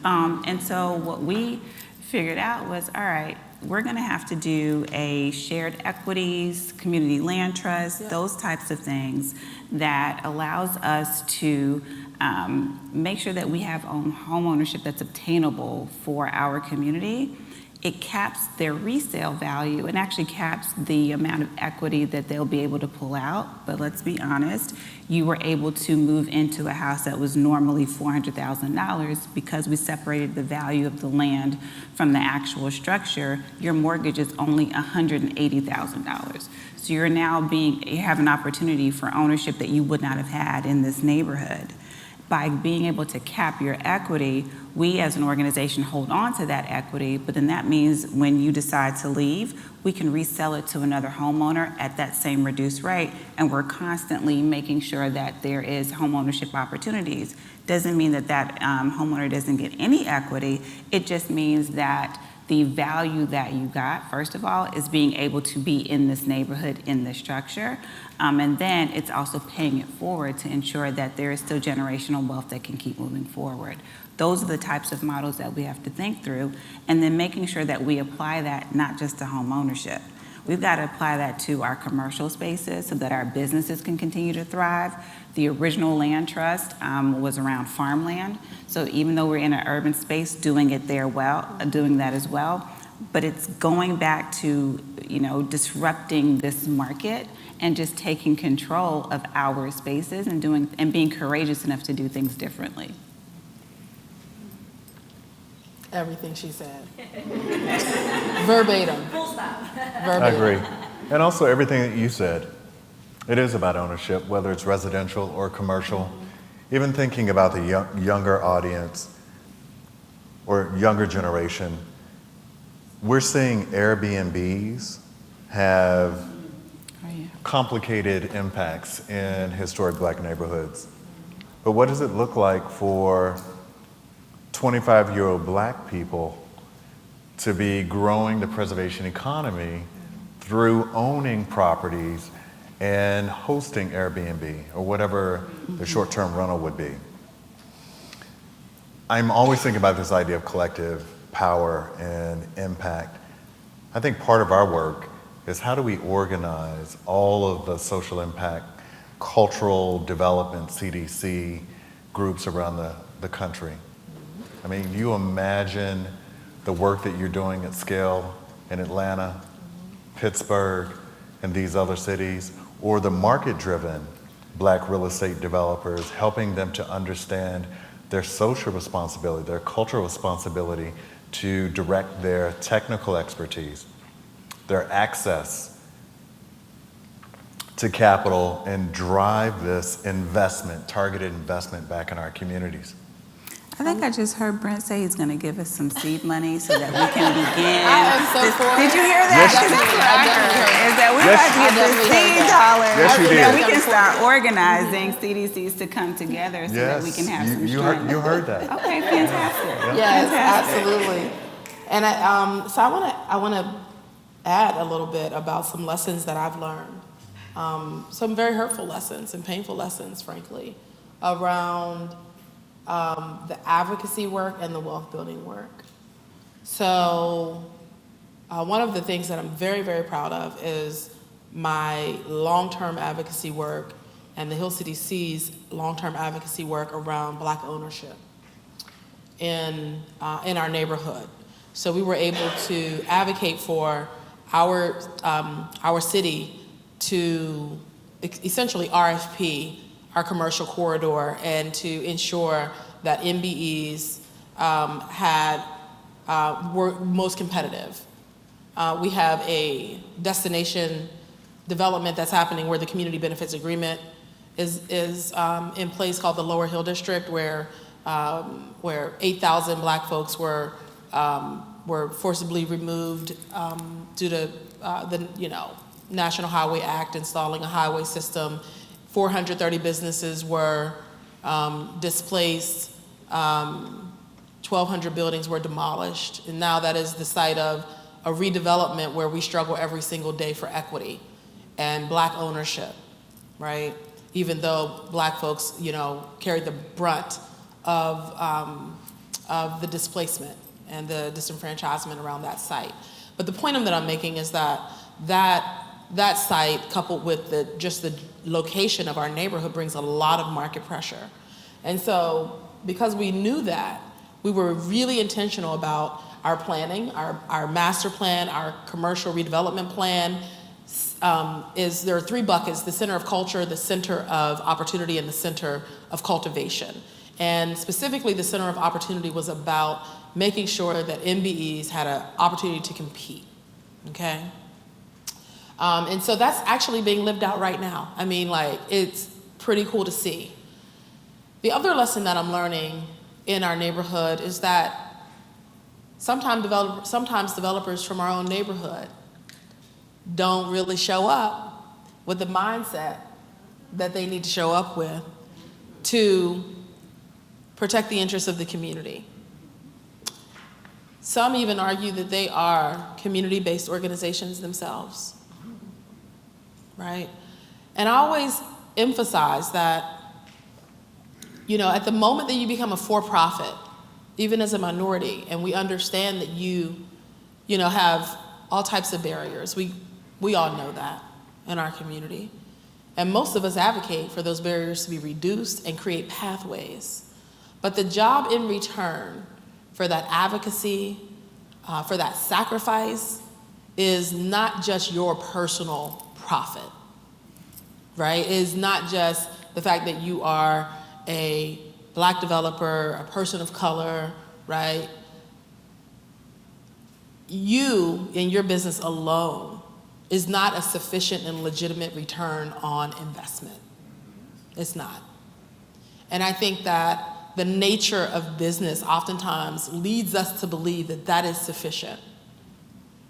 [SPEAKER 3] And so what we figured out was, all right, we're gonna have to do a shared equities, community land trust, those types of things that allows us to make sure that we have home ownership that's obtainable for our community, it caps their resale value and actually caps the amount of equity that they'll be able to pull out. But let's be honest, you were able to move into a house that was normally $400,000 because we separated the value of the land from the actual structure. Your mortgage is only $180,000. So you have an opportunity for ownership that you would not have had in this neighborhood. By being able to cap your equity, we as an organization hold on to that equity, but then that means when you decide to leave, we can resell it to another homeowner at that same reduced rate, and we're constantly making sure that there is home ownership opportunities. Doesn't mean that homeowner doesn't get any equity, it just means that the value that you got, first of all, is being able to be in this neighborhood, in this structure. And then it's also paying it forward to ensure that there is still generational wealth that can keep moving forward. Those are the types of models that we have to think through, and then making sure that we apply that not just to home ownership. We've got to apply that to our commercial spaces so that our businesses can continue to thrive. The original land trust was around farmland. So even though we're in an urban space, doing that as well, but it's going back to, disrupting this market and just taking control of our spaces and being courageous enough to do things differently.
[SPEAKER 4] Everything she said. Verbatim.
[SPEAKER 1] Full stop.
[SPEAKER 2] I agree. And also everything that you said. It is about ownership, whether it's residential or commercial. Even thinking about the younger audience or younger generation, we're seeing Airbnbs have complicated impacts in historic Black neighborhoods. But what does it look like for 25-year-old Black people to be growing the preservation economy through owning properties and hosting Airbnb or whatever the short-term rental would be? I'm always thinking about this idea of collective power and impact. I think part of our work is how do we organize all of the social impact, cultural development, CDC groups around the country. I mean, you imagine the work that you're doing at scale in Atlanta, Pittsburgh, and these other cities, or the market-driven Black real estate developers, helping them to understand their social responsibility, their cultural responsibility to direct their technical expertise, their access to capital, and drive this investment, targeted investment back in our communities.
[SPEAKER 3] I think I just heard Brent say he's going to give us some seed money so that we can begin.
[SPEAKER 4] I am so for it.
[SPEAKER 3] Did you hear that?
[SPEAKER 2] Yes,
[SPEAKER 3] 'Cause that's what I heard, is that we're
[SPEAKER 2] Yes,
[SPEAKER 3] about to get the seed dollars
[SPEAKER 2] Yes, you
[SPEAKER 3] so that
[SPEAKER 2] did.
[SPEAKER 3] we can start organizing CDCs to come together so that we can have some strength.
[SPEAKER 2] You heard that.
[SPEAKER 3] Okay, fantastic.
[SPEAKER 4] Yes,
[SPEAKER 3] Fantastic.
[SPEAKER 4] absolutely. And so I want to add a little bit about some lessons that I've learned. Some very hurtful lessons and painful lessons, frankly, around the advocacy work and the wealth building work. So one of the things that I'm very, very proud of is my long-term advocacy work and the Hill CDC's long-term advocacy work around Black ownership in our neighborhood. So we were able to advocate for our city to essentially RFP our commercial corridor and to ensure that MBEs were most competitive. We have a destination development that's happening where the community benefits agreement is in place called the Lower Hill District, where 8,000 Black folks were forcibly removed due to the National Highway Act installing a highway system. 430 businesses were displaced, 1,200 buildings were demolished, and now that is the site of a redevelopment where we struggle every single day for equity and Black ownership, right? Even though Black folks, carry the brunt of the displacement and the disenfranchisement around that site. But the point that I'm making is that site, coupled with just the location of our neighborhood, brings a lot of market pressure. And so because we knew that, we were really intentional about our planning, our master plan, our commercial redevelopment plan. There are 3 buckets: the center of culture, the center of opportunity, and the center of cultivation. And specifically, the center of opportunity was about making sure that MBEs had an opportunity to compete, okay? And so that's actually being lived out right now. I mean, like, it's pretty cool to see. The other lesson that I'm learning in our neighborhood is that sometimes developers from our own neighborhood don't really show up with the mindset that they need to show up with to protect the interests of the community. Some even argue that they are community-based organizations themselves, right? And I always emphasize that, you know, at the moment that you become a for-profit, even as a minority, and we understand that you know, have all types of barriers. We all know that in our community. And most of us advocate for those barriers to be reduced and create pathways. But the job in return for that advocacy, for that sacrifice, is not just your personal profit, right? It is not just the fact that you are a Black developer, a person of color, right? You and your business alone is not a sufficient and legitimate return on investment. It's not. And I think that the nature of business oftentimes leads us to believe that that is sufficient.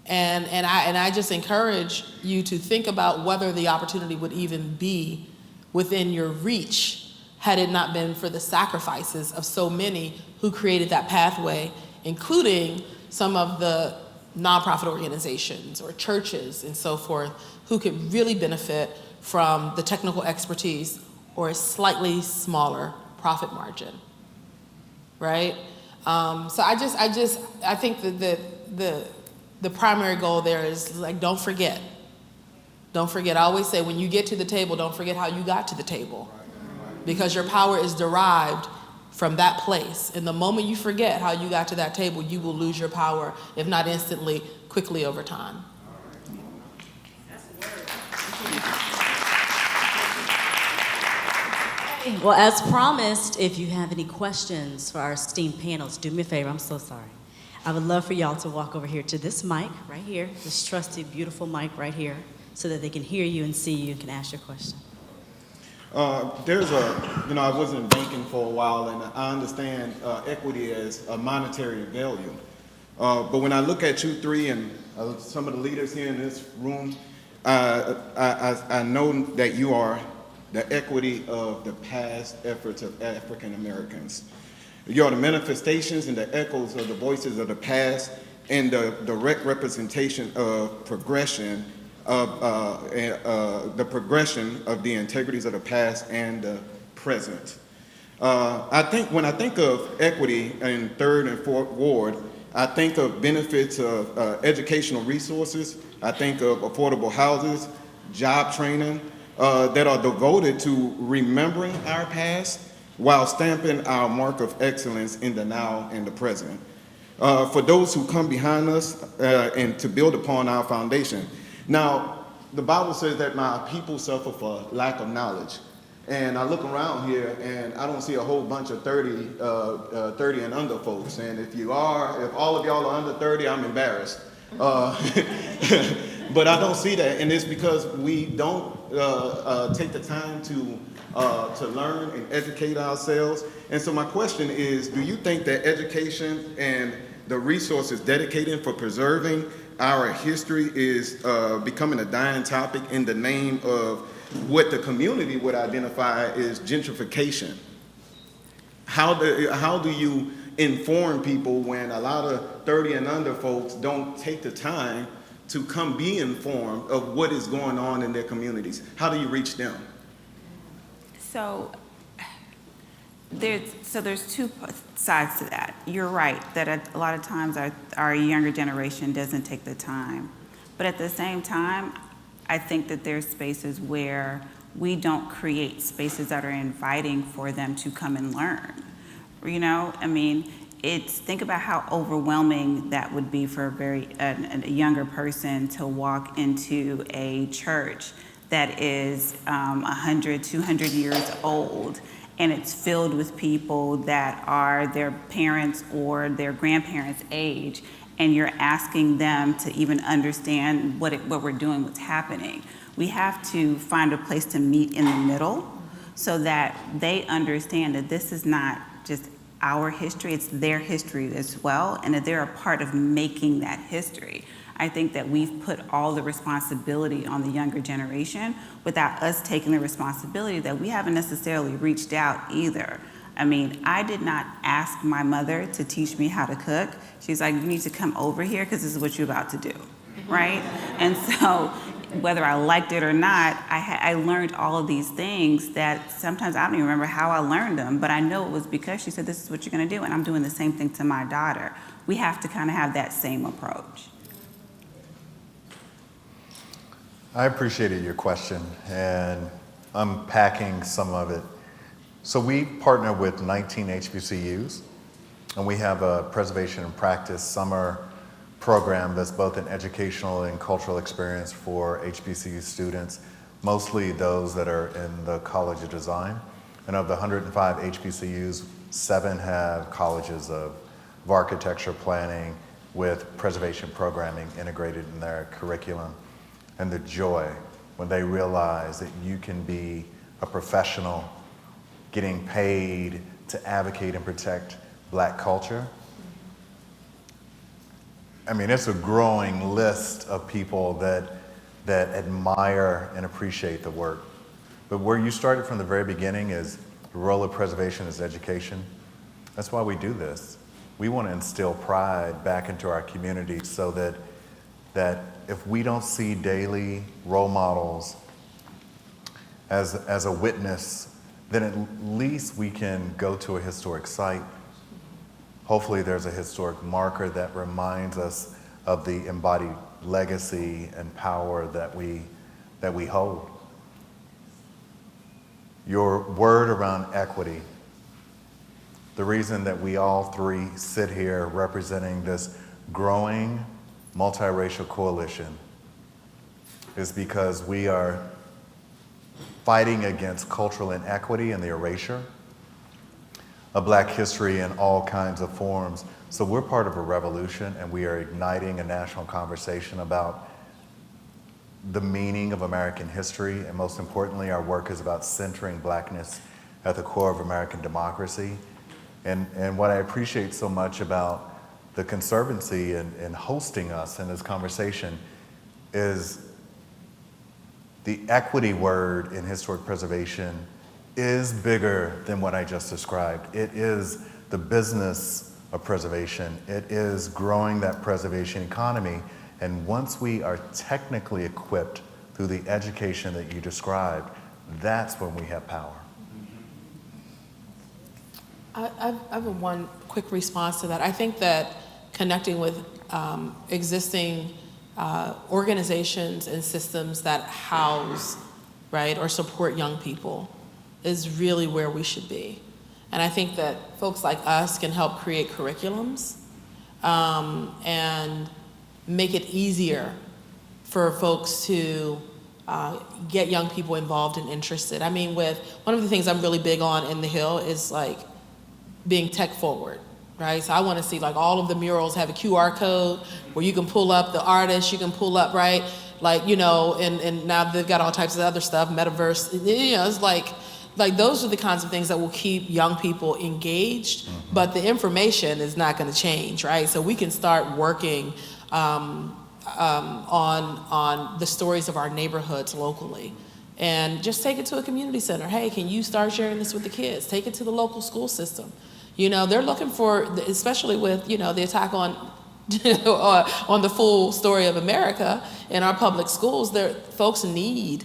[SPEAKER 4] And I just encourage you to think about whether the opportunity would even be within your reach had it not been for the sacrifices of so many who created that pathway, including some of the nonprofit organizations or churches and so forth, who could really benefit from the technical expertise or a slightly smaller profit margin, right? So I think that the primary goal there is, like, don't forget. Don't forget. I always say, when you get to the table, don't forget how you got to the table, because your power is derived from that place. And the moment you forget how you got to that table, you will lose your power, if not instantly, quickly over time.
[SPEAKER 1] Well, as promised, if you have any questions for our esteemed panels, do me a favor. I'm so sorry. I would love for y'all to walk over here to this mic right here, this trusty, beautiful mic right here, so that they can hear you and see you and can ask your question.
[SPEAKER 7] I was in banking for a while, and I understand equity as a monetary value. But when I look at you three and some of the leaders here in this room, I know that you are the equity of the past efforts of African Americans. You are the manifestations and the echoes of the voices of the past, and the direct representation of progression of the progression of the integrities of the past and the present. When I think of equity in 3rd and 4th Ward, I think of benefits of educational resources. I think of affordable houses, job training that are devoted to remembering our past while stamping our mark of excellence in the now and the present. For those who come behind us and to build upon our foundation. Now, the Bible says that my people suffer for lack of knowledge. And I look around here and I don't see a whole bunch of 30 and under folks. And if all of y'all are under 30, I'm embarrassed. But I don't see that, and it's because we don't take the time to learn and educate ourselves. And so my question is, do you think that education and the resources dedicated for preserving our history is becoming a dying topic in the name of what the community would identify as gentrification? How do you inform people when a lot of 30 and under folks don't take the time to come be informed of what is going on in their communities? How do you reach them?
[SPEAKER 3] So there's two sides to that. You're right that a lot of times our younger generation doesn't take the time. But at the same time, I think that there's spaces where we don't create spaces that are inviting for them to come and learn. You know, I mean, think about how overwhelming that would be for a younger person to walk into a church that is 100, 200 years old, and it's filled with people that are their parents or their grandparents' age, and you're asking them to even understand what we're doing, what's happening. We have to find a place to meet in the middle so that they understand that this is not just our history, it's their history as well, and that they're a part of making that history. I think that we've put all the responsibility on the younger generation without us taking the responsibility that we haven't necessarily reached out either. I mean, I did not ask my mother to teach me how to cook. She's like, you need to come over here because this is what you're about to do, right? And so whether I liked it or not, I learned all of these things that sometimes I don't even remember how I learned them, but I know it was because she said, this is what you're gonna do, and I'm doing the same thing to my daughter. We have to kind of have that same approach.
[SPEAKER 2] I appreciated your question and unpacking some of it. So we partner with 19 HBCUs, and we have a preservation and practice summer program that's both an educational and cultural experience for HBCU students, mostly those that are in the College of Design. And of the 105 HBCUs, 7 have colleges of architecture planning with preservation programming integrated in their curriculum. And the joy when they realize that you can be a professional getting paid to advocate and protect Black culture. I mean, it's a growing list of people that admire and appreciate the work. But where you started from the very beginning is the role of preservation is education. That's why we do this. We want to instill pride back into our community so that if we don't see daily role models as a witness, then at least we can go to a historic site. Hopefully there's a historic marker that reminds us of the embodied legacy and power that we hold. Your word around equity, the reason that we all three sit here representing this growing multiracial coalition is because we are fighting against cultural inequity and the erasure of Black history in all kinds of forms. So we're part of a revolution, and we are igniting a national conversation about the meaning of American history, and most importantly, our work is about centering Blackness at the core of American democracy. And what I appreciate so much about the Conservancy and hosting us in this conversation is the equity word in historic preservation is bigger than what I just described. It is the business of preservation. It is growing that preservation economy. And once we are technically equipped through the education that you described, that's when we have power.
[SPEAKER 4] I have one quick response to that. I think that connecting with existing organizations and systems that house, right, or support young people is really where we should be. And I think that folks like us can help create curriculums and make it easier for folks to get young people involved and interested. I mean, one of the things I'm really big on in the Hill is like being tech forward, right? So I want to see like all of the murals have a QR code where you can pull up the artist, you can pull up, right? Like, you know, and now they've got all types of other stuff, metaverse, you know, it's like those are the kinds of things that will keep young people engaged, but the information is not going to change, right? So we can start working on the stories of our neighborhoods locally. And just take it to a community center. Hey, can you start sharing this with the kids? Take it to the local school system. You know, they're looking for, especially with, you know, the attack on the full story of America in our public schools, folks need,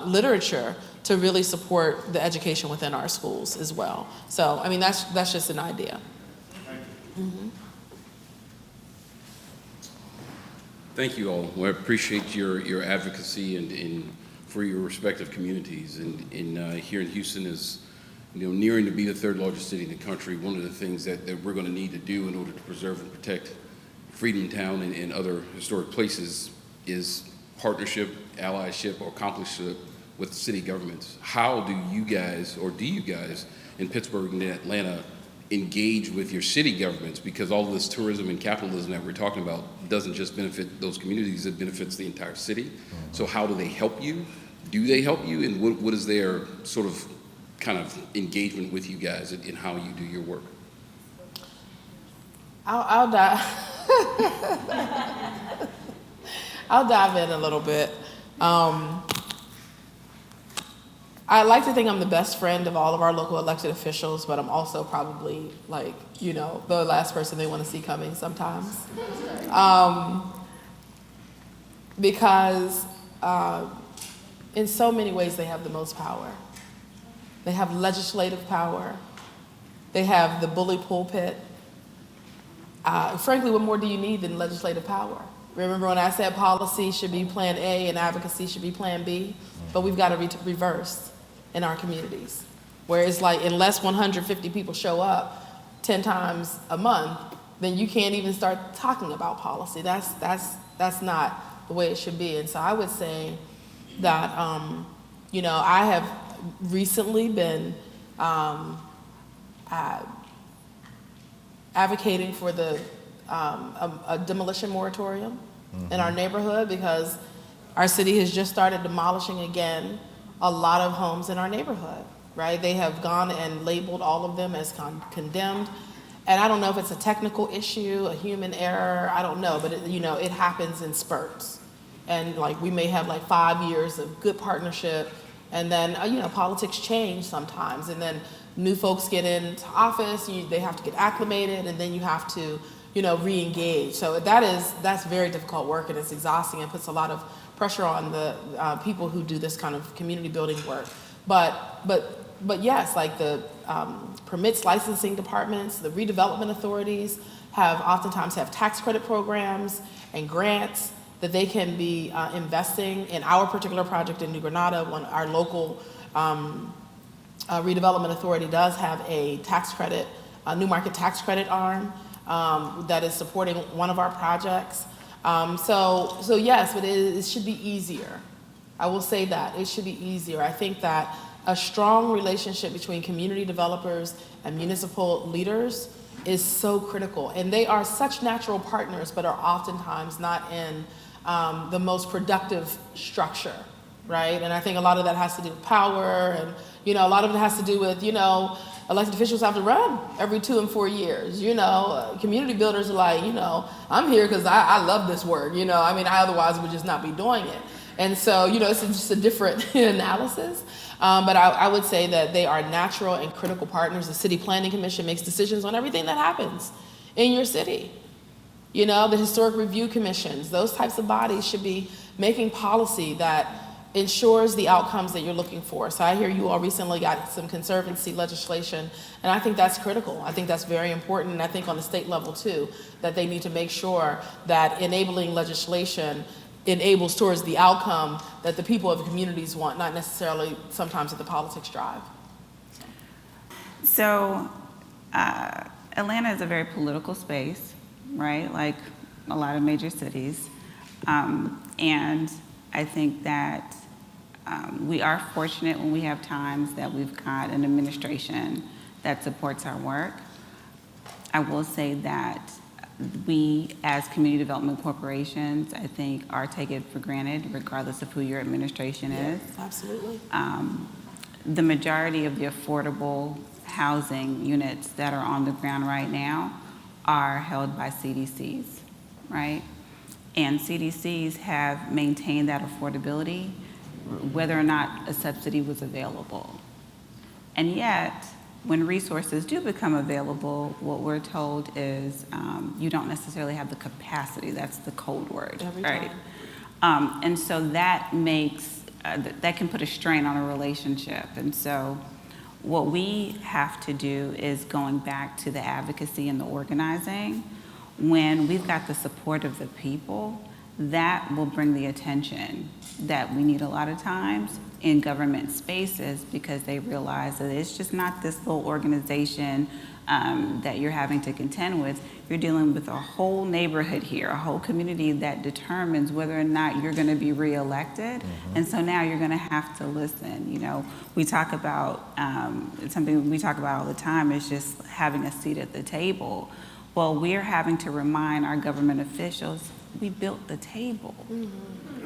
[SPEAKER 4] literature to really support the education within our schools as well. So, I mean, that's just an idea. Mm-hmm.
[SPEAKER 8] Thank you all. We appreciate your advocacy and for your respective communities. And here in Houston is, nearing to be the third largest city in the country. One of the things that we're going to need to do in order to preserve and protect Freedmen Town and other historic places is partnership, allyship, or accomplishment with city governments. How do you guys in Pittsburgh and Atlanta engage with your city governments? Because all of this tourism and capitalism that we're talking about doesn't just benefit those communities, it benefits the entire city. So how do they help you? Do they help you? And what is their sort of kind of engagement with you guys in how you do your work?
[SPEAKER 4] I'll dive. I'll dive in a little bit. I like to think I'm the best friend of all of our local elected officials, but I'm also probably the last person they want to see coming sometimes. Because in so many ways they have the most power. They have legislative power. They have the bully pulpit. Frankly, what more do you need than legislative power? Remember when I said policy should be plan A and advocacy should be plan B? But we've got to reverse in our communities, where it's like unless 150 people show up 10 times a month, then you can't even start talking about policy. That's not the way it should be. And so I would say that I have recently been advocating for a demolition moratorium in our neighborhood, because our city has just started demolishing again a lot of homes in our neighborhood, right? They have gone and labeled all of them as condemned. And I don't know if it's a technical issue, a human error, I don't know, but it happens in spurts. And we may have 5 years of good partnership, and then politics change sometimes, and then new folks get into office, they have to get acclimated, and then you have to re-engage. So that's very difficult work, and it's exhausting and puts a lot of pressure on the people who do this kind of community building work. But yes, the permits licensing departments, the redevelopment authorities oftentimes have tax credit programs and grants that they can be investing in. Our particular project in New Granada, our local redevelopment authority does have a tax credit, a new market tax credit arm that is supporting one of our projects. So yes, but it should be easier. I will say that it should be easier. I think that a strong relationship between community developers and municipal leaders is so critical, and they are such natural partners, but are oftentimes not in the most productive structure, right? And I think a lot of that has to do with power, and a lot of it has to do with elected officials have to run every 2 and 4 years. Community builders are like, I'm here because I love this work. I otherwise would just not be doing it. And so, it's just a different analysis. But I would say that they are natural and critical partners. The City Planning Commission makes decisions on everything that happens in your city. The Historic Review Commissions, those types of bodies should be making policy that ensures the outcomes that you're looking for. So I hear you all recently got some conservancy legislation, and I think that's critical. I think that's very important, and I think on the state level too, that they need to make sure that enabling legislation enables towards the outcome that the people of the communities want, not necessarily sometimes that the politics drive.
[SPEAKER 3] So Atlanta is a very political space, right? Like a lot of major cities. And I think that we are fortunate when we have times that we've got an administration that supports our work. I will say that we, as community development corporations, I think are taken for granted regardless of who your administration is.
[SPEAKER 4] Absolutely.
[SPEAKER 3] The majority of the affordable housing units that are on the ground right now are held by CDCs, right? And CDCs have maintained that affordability whether or not a subsidy was available. And yet, when resources do become available, what we're told is you don't necessarily have the capacity. That's the code word, right? And so that makes, that can put a strain on a relationship. And so what we have to do is going back to the advocacy and the organizing. When we've got the support of the people, that will bring the attention that we need a lot of times in government spaces, because they realize that it's just not this little organization that you're having to contend with. You're dealing with a whole neighborhood here, a whole community that determines whether or not you're going to be reelected. And so now you're going to have to listen. You know, we talk about something we talk about all the time is just having a seat at the table. Well, we're having to remind our government officials, we built the table.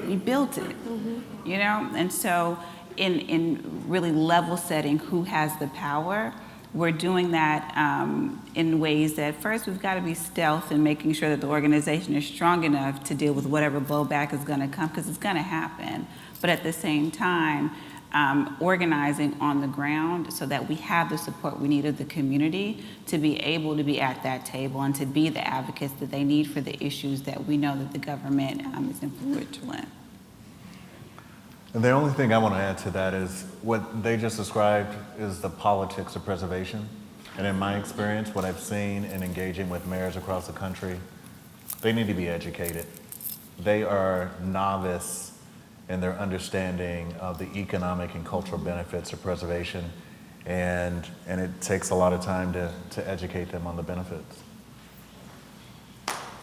[SPEAKER 3] We built it, you know? And so in really level setting who has the power, we're doing that in ways that first we've got to be stealth and making sure that the organization is strong enough to deal with whatever blowback is going to come, because it's going to happen. But at the same time, organizing on the ground so that we have the support we need of the community to be able to be at that table and to be the advocates that they need for the issues that we know that the government is influential in.
[SPEAKER 2] And the only thing I want to add to that is what they just described is the politics of preservation. And in my experience, what I've seen in engaging with mayors across the country, they need to be educated. They are novice in their understanding of the economic and cultural benefits of preservation. And it takes a lot of time to educate them on the benefits.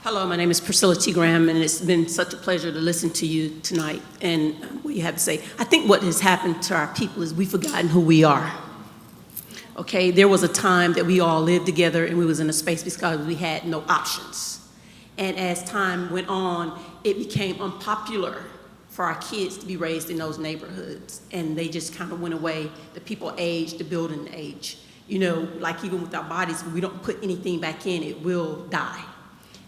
[SPEAKER 9] Hello, my name is Priscilla T. Graham, and it's been such a pleasure to listen to you tonight and what you have to say. I think what has happened to our people is we've forgotten who we are. Okay, there was a time that we all lived together and we was in a space because we had no options. And as time went on, it became unpopular for our kids to be raised in those neighborhoods, and they just kind of went away. The people aged, the building aged. You know, like even with our bodies, if we don't put anything back in, it will die.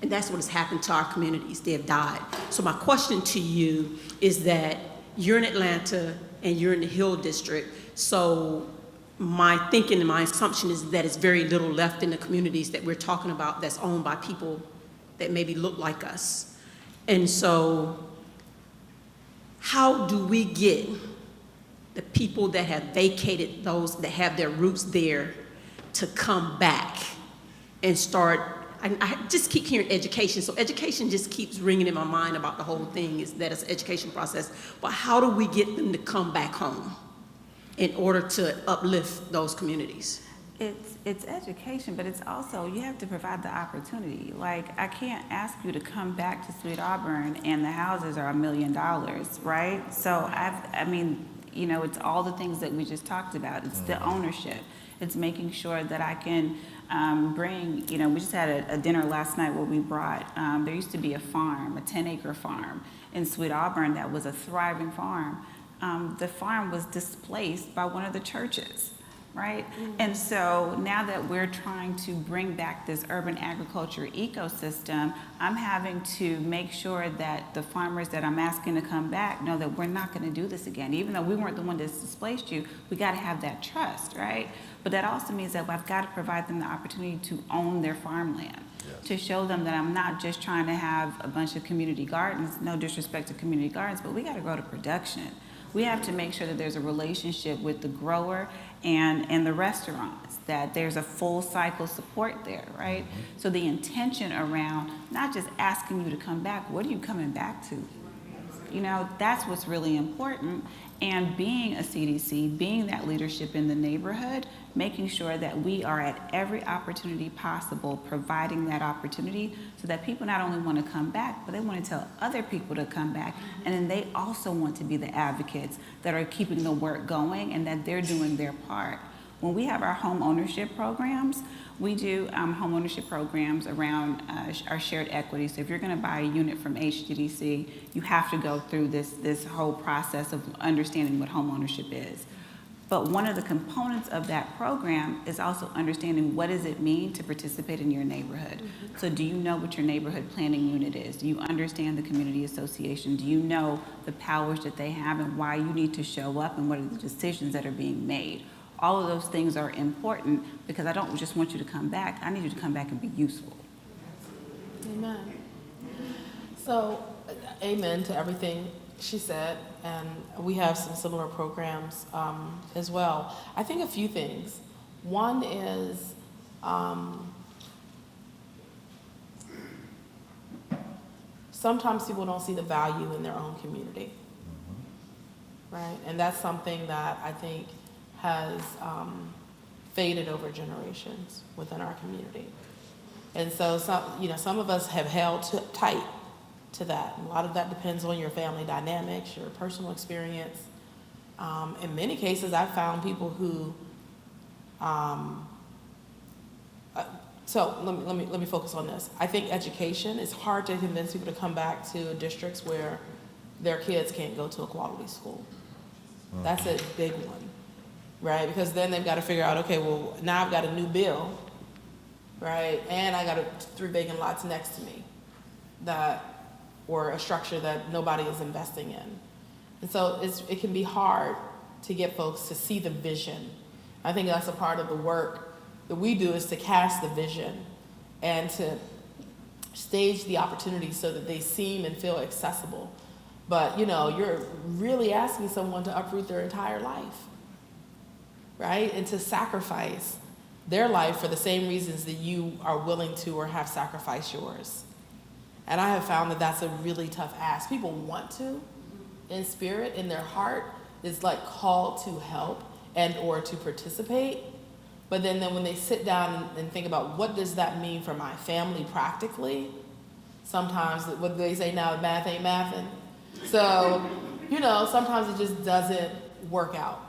[SPEAKER 9] And that's what has happened to our communities. They have died. So my question to you is that you're in Atlanta and you're in the Hill District. So my thinking and my assumption is that it's very little left in the communities that we're talking about that's owned by people that maybe look like us. And so how do we get the people that have vacated, those that have their roots there, to come back and start? I just keep hearing education, so education just keeps ringing in my mind about the whole thing, is that it's an education process. But how do we get them to come back home in order to uplift those communities?
[SPEAKER 3] It's education, but it's also, you have to provide the opportunity. Like, I can't ask you to come back to Sweet Auburn and the houses are $1 million, right? So I mean, you know, it's all the things that we just talked about. It's the ownership. It's making sure that I can bring, you know, we just had a dinner last night where we brought, there used to be a farm, a 10-acre farm in Sweet Auburn that was a thriving farm. The farm was displaced by one of the churches, right? And so now that we're trying to bring back this urban agriculture ecosystem, I'm having to make sure that the farmers that I'm asking to come back know that we're not going to do this again. Even though we weren't the one that displaced you, we got to have that trust, right? But that also means that I've got to provide them the opportunity to own their farmland, to show them that I'm not just trying to have a bunch of community gardens, no disrespect to community gardens, but we got to go to production. We have to make sure that there's a relationship with the grower and the restaurants, that there's a full cycle support there, right? So the intention around not just asking you to come back, what are you coming back to? You know, that's what's really important. And being a CDC, being that leadership in the neighborhood, making sure that we are at every opportunity possible, providing that opportunity so that people not only want to come back, but they want to tell other people to come back. And then they also want to be the advocates that are keeping the work going and that they're doing their part. When we have our home ownership programs, we do home ownership programs around our shared equity. So if you're going to buy a unit from HGDC, you have to go through this whole process of understanding what home ownership is. But one of the components of that program is also understanding what does it mean to participate in your neighborhood. So do you know what your neighborhood planning unit is? Do you understand the community association? Do you know the powers that they have and why you need to show up and what are the decisions that are being made? All of those things are important because I don't just want you to come back. I need you to come back and be useful.
[SPEAKER 4] Amen. So, amen to everything she said, and we have some similar programs as well. I think a few things. One is sometimes people don't see the value in their own community, right? And that's something that I think has faded over generations within our community. And so some of us have held tight to that. A lot of that depends on your family dynamics, your personal experience. In many cases, I've found people who, so let me focus on this. I think education, it's hard to convince people to come back to districts where their kids can't go to a quality school. That's a big one, right? Because then they've got to figure out, okay, well, now I've got a new bill, right? And I got 3 vacant lots next to me or a structure that nobody is investing in. And so it can be hard to get folks to see the vision. I think that's a part of the work that we do, is to cast the vision and to stage the opportunities so that they seem and feel accessible. But you're really asking someone to uproot their entire life, right? And to sacrifice their life for the same reasons that you are willing to or have sacrificed yours. And I have found that that's a really tough ask. People want to, in spirit, in their heart, is like called to help and or to participate. But then when they sit down and think about what does that mean for my family practically, sometimes, what do they say now, math ain't mathin'? So, sometimes it just doesn't work out.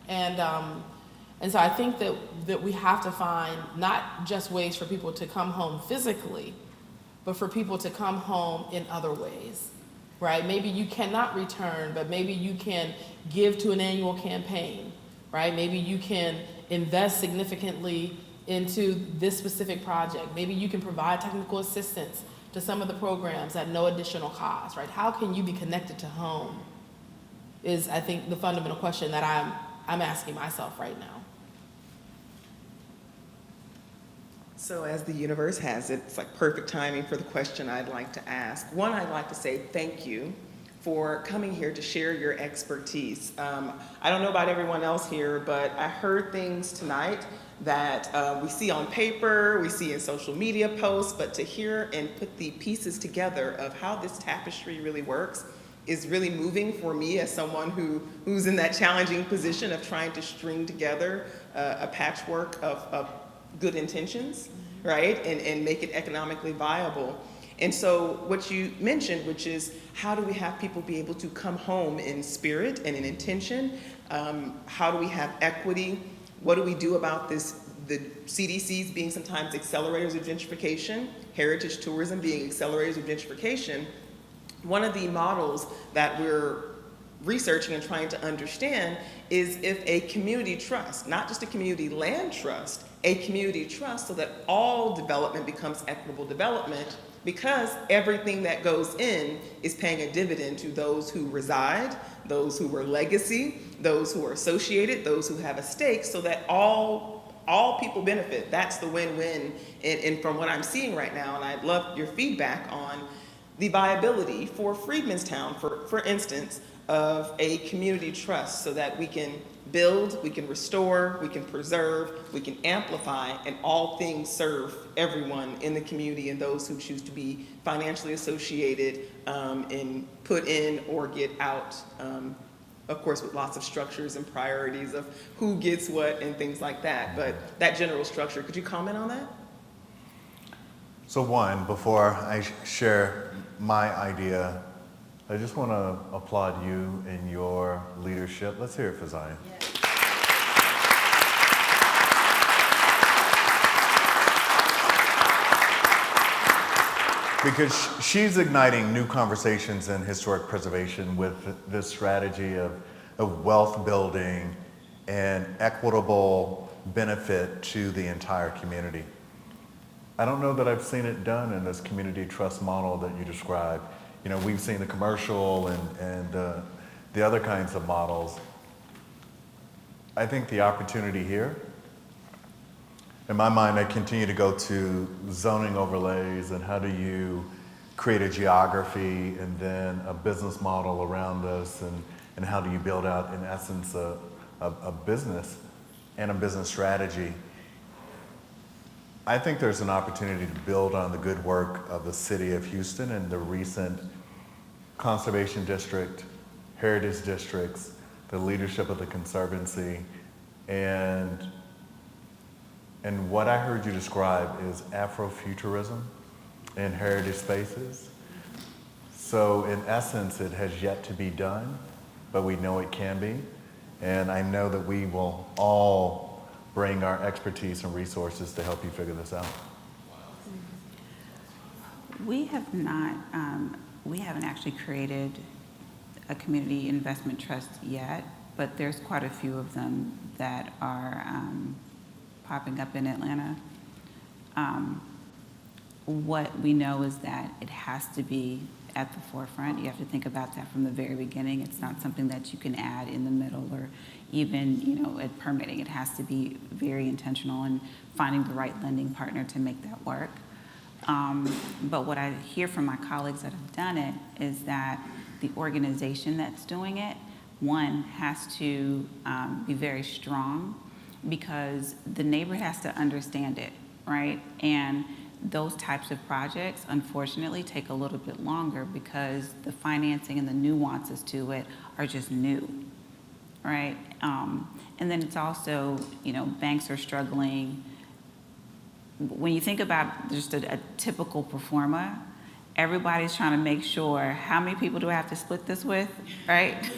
[SPEAKER 4] And so I think that we have to find not just ways for people to come home physically, but for people to come home in other ways, right? Maybe you cannot return, but maybe you can give to an annual campaign, right? Maybe you can invest significantly into this specific project. Maybe you can provide technical assistance to some of the programs at no additional cost, right? How can you be connected to home is, I think, the fundamental question that I'm asking myself right now.
[SPEAKER 10] So as the universe has it, it's like perfect timing for the question I'd like to ask. One, I'd like to say thank you for coming here to share your expertise. I don't know about everyone else here, but I heard things tonight that we see on paper, we see in social media posts, but to hear and put the pieces together of how this tapestry really works is really moving for me as someone who's in that challenging position of trying to string together a patchwork of good intentions, right? And make it economically viable. And so what you mentioned, which is how do we have people be able to come home in spirit and in intention? How do we have equity? What do we do about this, the CDCs being sometimes accelerators of gentrification, heritage tourism being accelerators of gentrification? One of the models that we're researching and trying to understand is if a community trust, not just a community land trust, a community trust so that all development becomes equitable development, because everything that goes in is paying a dividend to those who reside, those who were legacy, those who are associated, those who have a stake, so that all people benefit. That's the win-win. And from what I'm seeing right now, and I'd love your feedback on the viability for Freedmen's Town, for instance, of a community trust so that we can build, we can restore, we can preserve, we can amplify, and all things serve everyone in the community and those who choose to be financially associated and put in or get out, of course with lots of structures and priorities of who gets what and things like that. But that general structure, could you comment on that?
[SPEAKER 2] So one, before I share my idea, I just want to applaud you and your leadership. Let's hear it for Zion. Yeah. Because she's igniting new conversations in historic preservation with this strategy of wealth building and equitable benefit to the entire community. I don't know that I've seen it done in this community trust model that you described. You know, we've seen the commercial and the other kinds of models. I think the opportunity here, in my mind, I continue to go to zoning overlays and how do you create a geography and then a business model around this and how do you build out, in essence, a business and a business strategy. I think there's an opportunity to build on the good work of the city of Houston and the recent conservation district, heritage districts, the leadership of the Conservancy, and what I heard you describe is Afrofuturism in heritage spaces. So in essence, it has yet to be done, but we know it can be. And I know that we will all bring our expertise and resources to help you figure this out.
[SPEAKER 3] We have not, we haven't actually created a community investment trust yet, but there's quite a few of them that are popping up in Atlanta. What we know is that it has to be at the forefront. You have to think about that from the very beginning. It's not something that you can add in the middle or even, you know, at permitting. It has to be very intentional in finding the right lending partner to make that work. But what I hear from my colleagues that have done it is that the organization that's doing it, one, has to be very strong because the neighbor has to understand it, right? And those types of projects, unfortunately, take a little bit longer because the financing and the nuances to it are just new, right? And then it's also, you know, banks are struggling. When you think about just a typical pro forma, everybody's trying to make sure how many people do I have to split this with, right?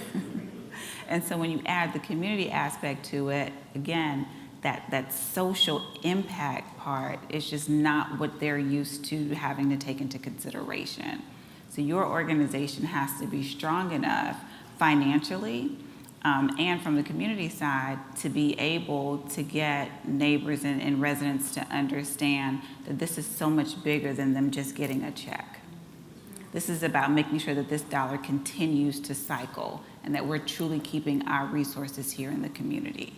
[SPEAKER 3] And so when you add the community aspect to it, again, that social impact part is just not what they're used to having to take into consideration. So your organization has to be strong enough financially and from the community side to be able to get neighbors and residents to understand that this is so much bigger than them just getting a check. This is about making sure that this dollar continues to cycle and that we're truly keeping our resources here in the community.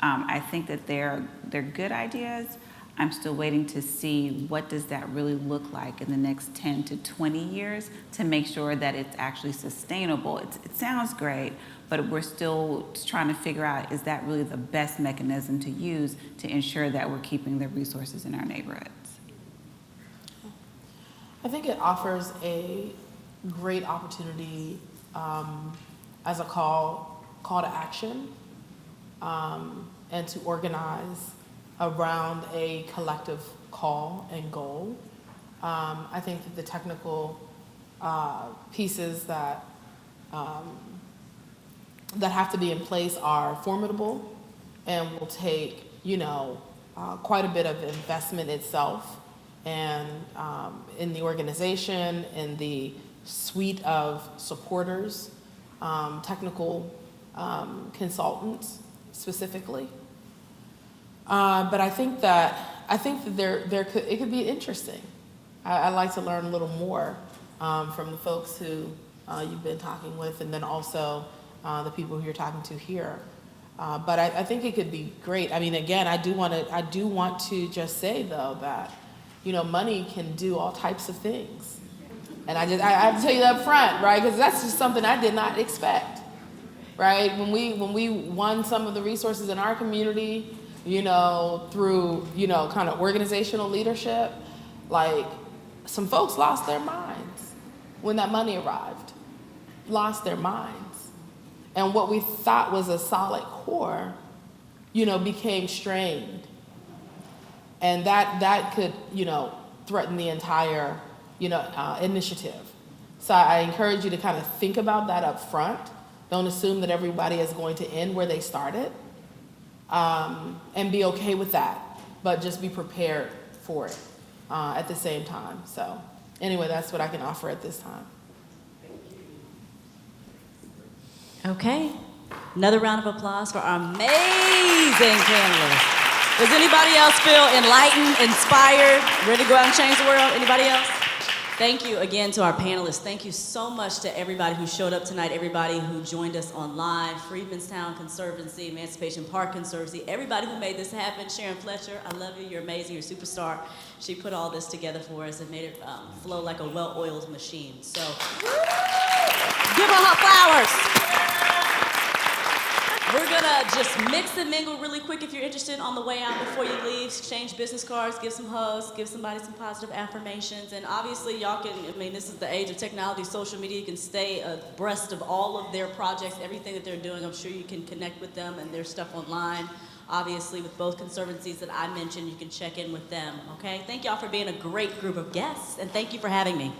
[SPEAKER 3] I think that they're good ideas. I'm still waiting to see what does that really look like in the next 10 to 20 years to make sure that it's actually sustainable. It sounds great, but we're still trying to figure out, is that really the best mechanism to use to ensure that we're keeping the resources in our neighborhoods?
[SPEAKER 4] I think it offers a great opportunity as a call to action and to organize around a collective call and goal. I think that the technical pieces that have to be in place are formidable and will take, you know, quite a bit of investment itself and in the organization, in the suite of supporters, technical consultants specifically. But I think that it could be interesting. I'd like to learn a little more from the folks who you've been talking with, and then also the people who you're talking to here. But I think it could be great. I mean, again, I do want to just say though that, you know, money can do all types of things, and I have to tell you up front, right? Because that's just something I did not expect, right? When we won some of the resources in our community, you know, through, you know, kind of organizational leadership, like some folks lost their minds when that money arrived, lost their minds. And what we thought was a solid core, you know, became strained. And that could, you know, threaten the entire, you know, initiative. So I encourage you to kind of think about that up front. Don't assume that everybody is going to end where they started. And be okay with that, but just be prepared for it at the same time. So anyway, that's what I can offer at this time.
[SPEAKER 1] Okay, another round of applause for our amazing panelists. Does anybody else feel enlightened, inspired, ready to go out and change the world? Anybody else? Thank you again to our panelists. Thank you so much to everybody who showed up tonight, everybody who joined us online, Freedmen's Town Conservancy, Emancipation Park Conservancy, everybody who made this happen. Sharon Fletcher, I love you, you're amazing, you're a superstar. She put all this together for us and made it flow like a well-oiled machine. So, give her flowers. We're gonna just mix and mingle really quick if you're interested on the way out before you leave. Exchange business cards, give some hugs, give somebody some positive affirmations. And obviously y'all can, I mean, this is the age of technology, social media, you can stay abreast of all of their projects, everything that they're doing. I'm sure you can connect with them and their stuff online. Obviously, with both conservancies that I mentioned, you can check in with them, okay? Thank y'all for being a great group of guests, and thank you for having me.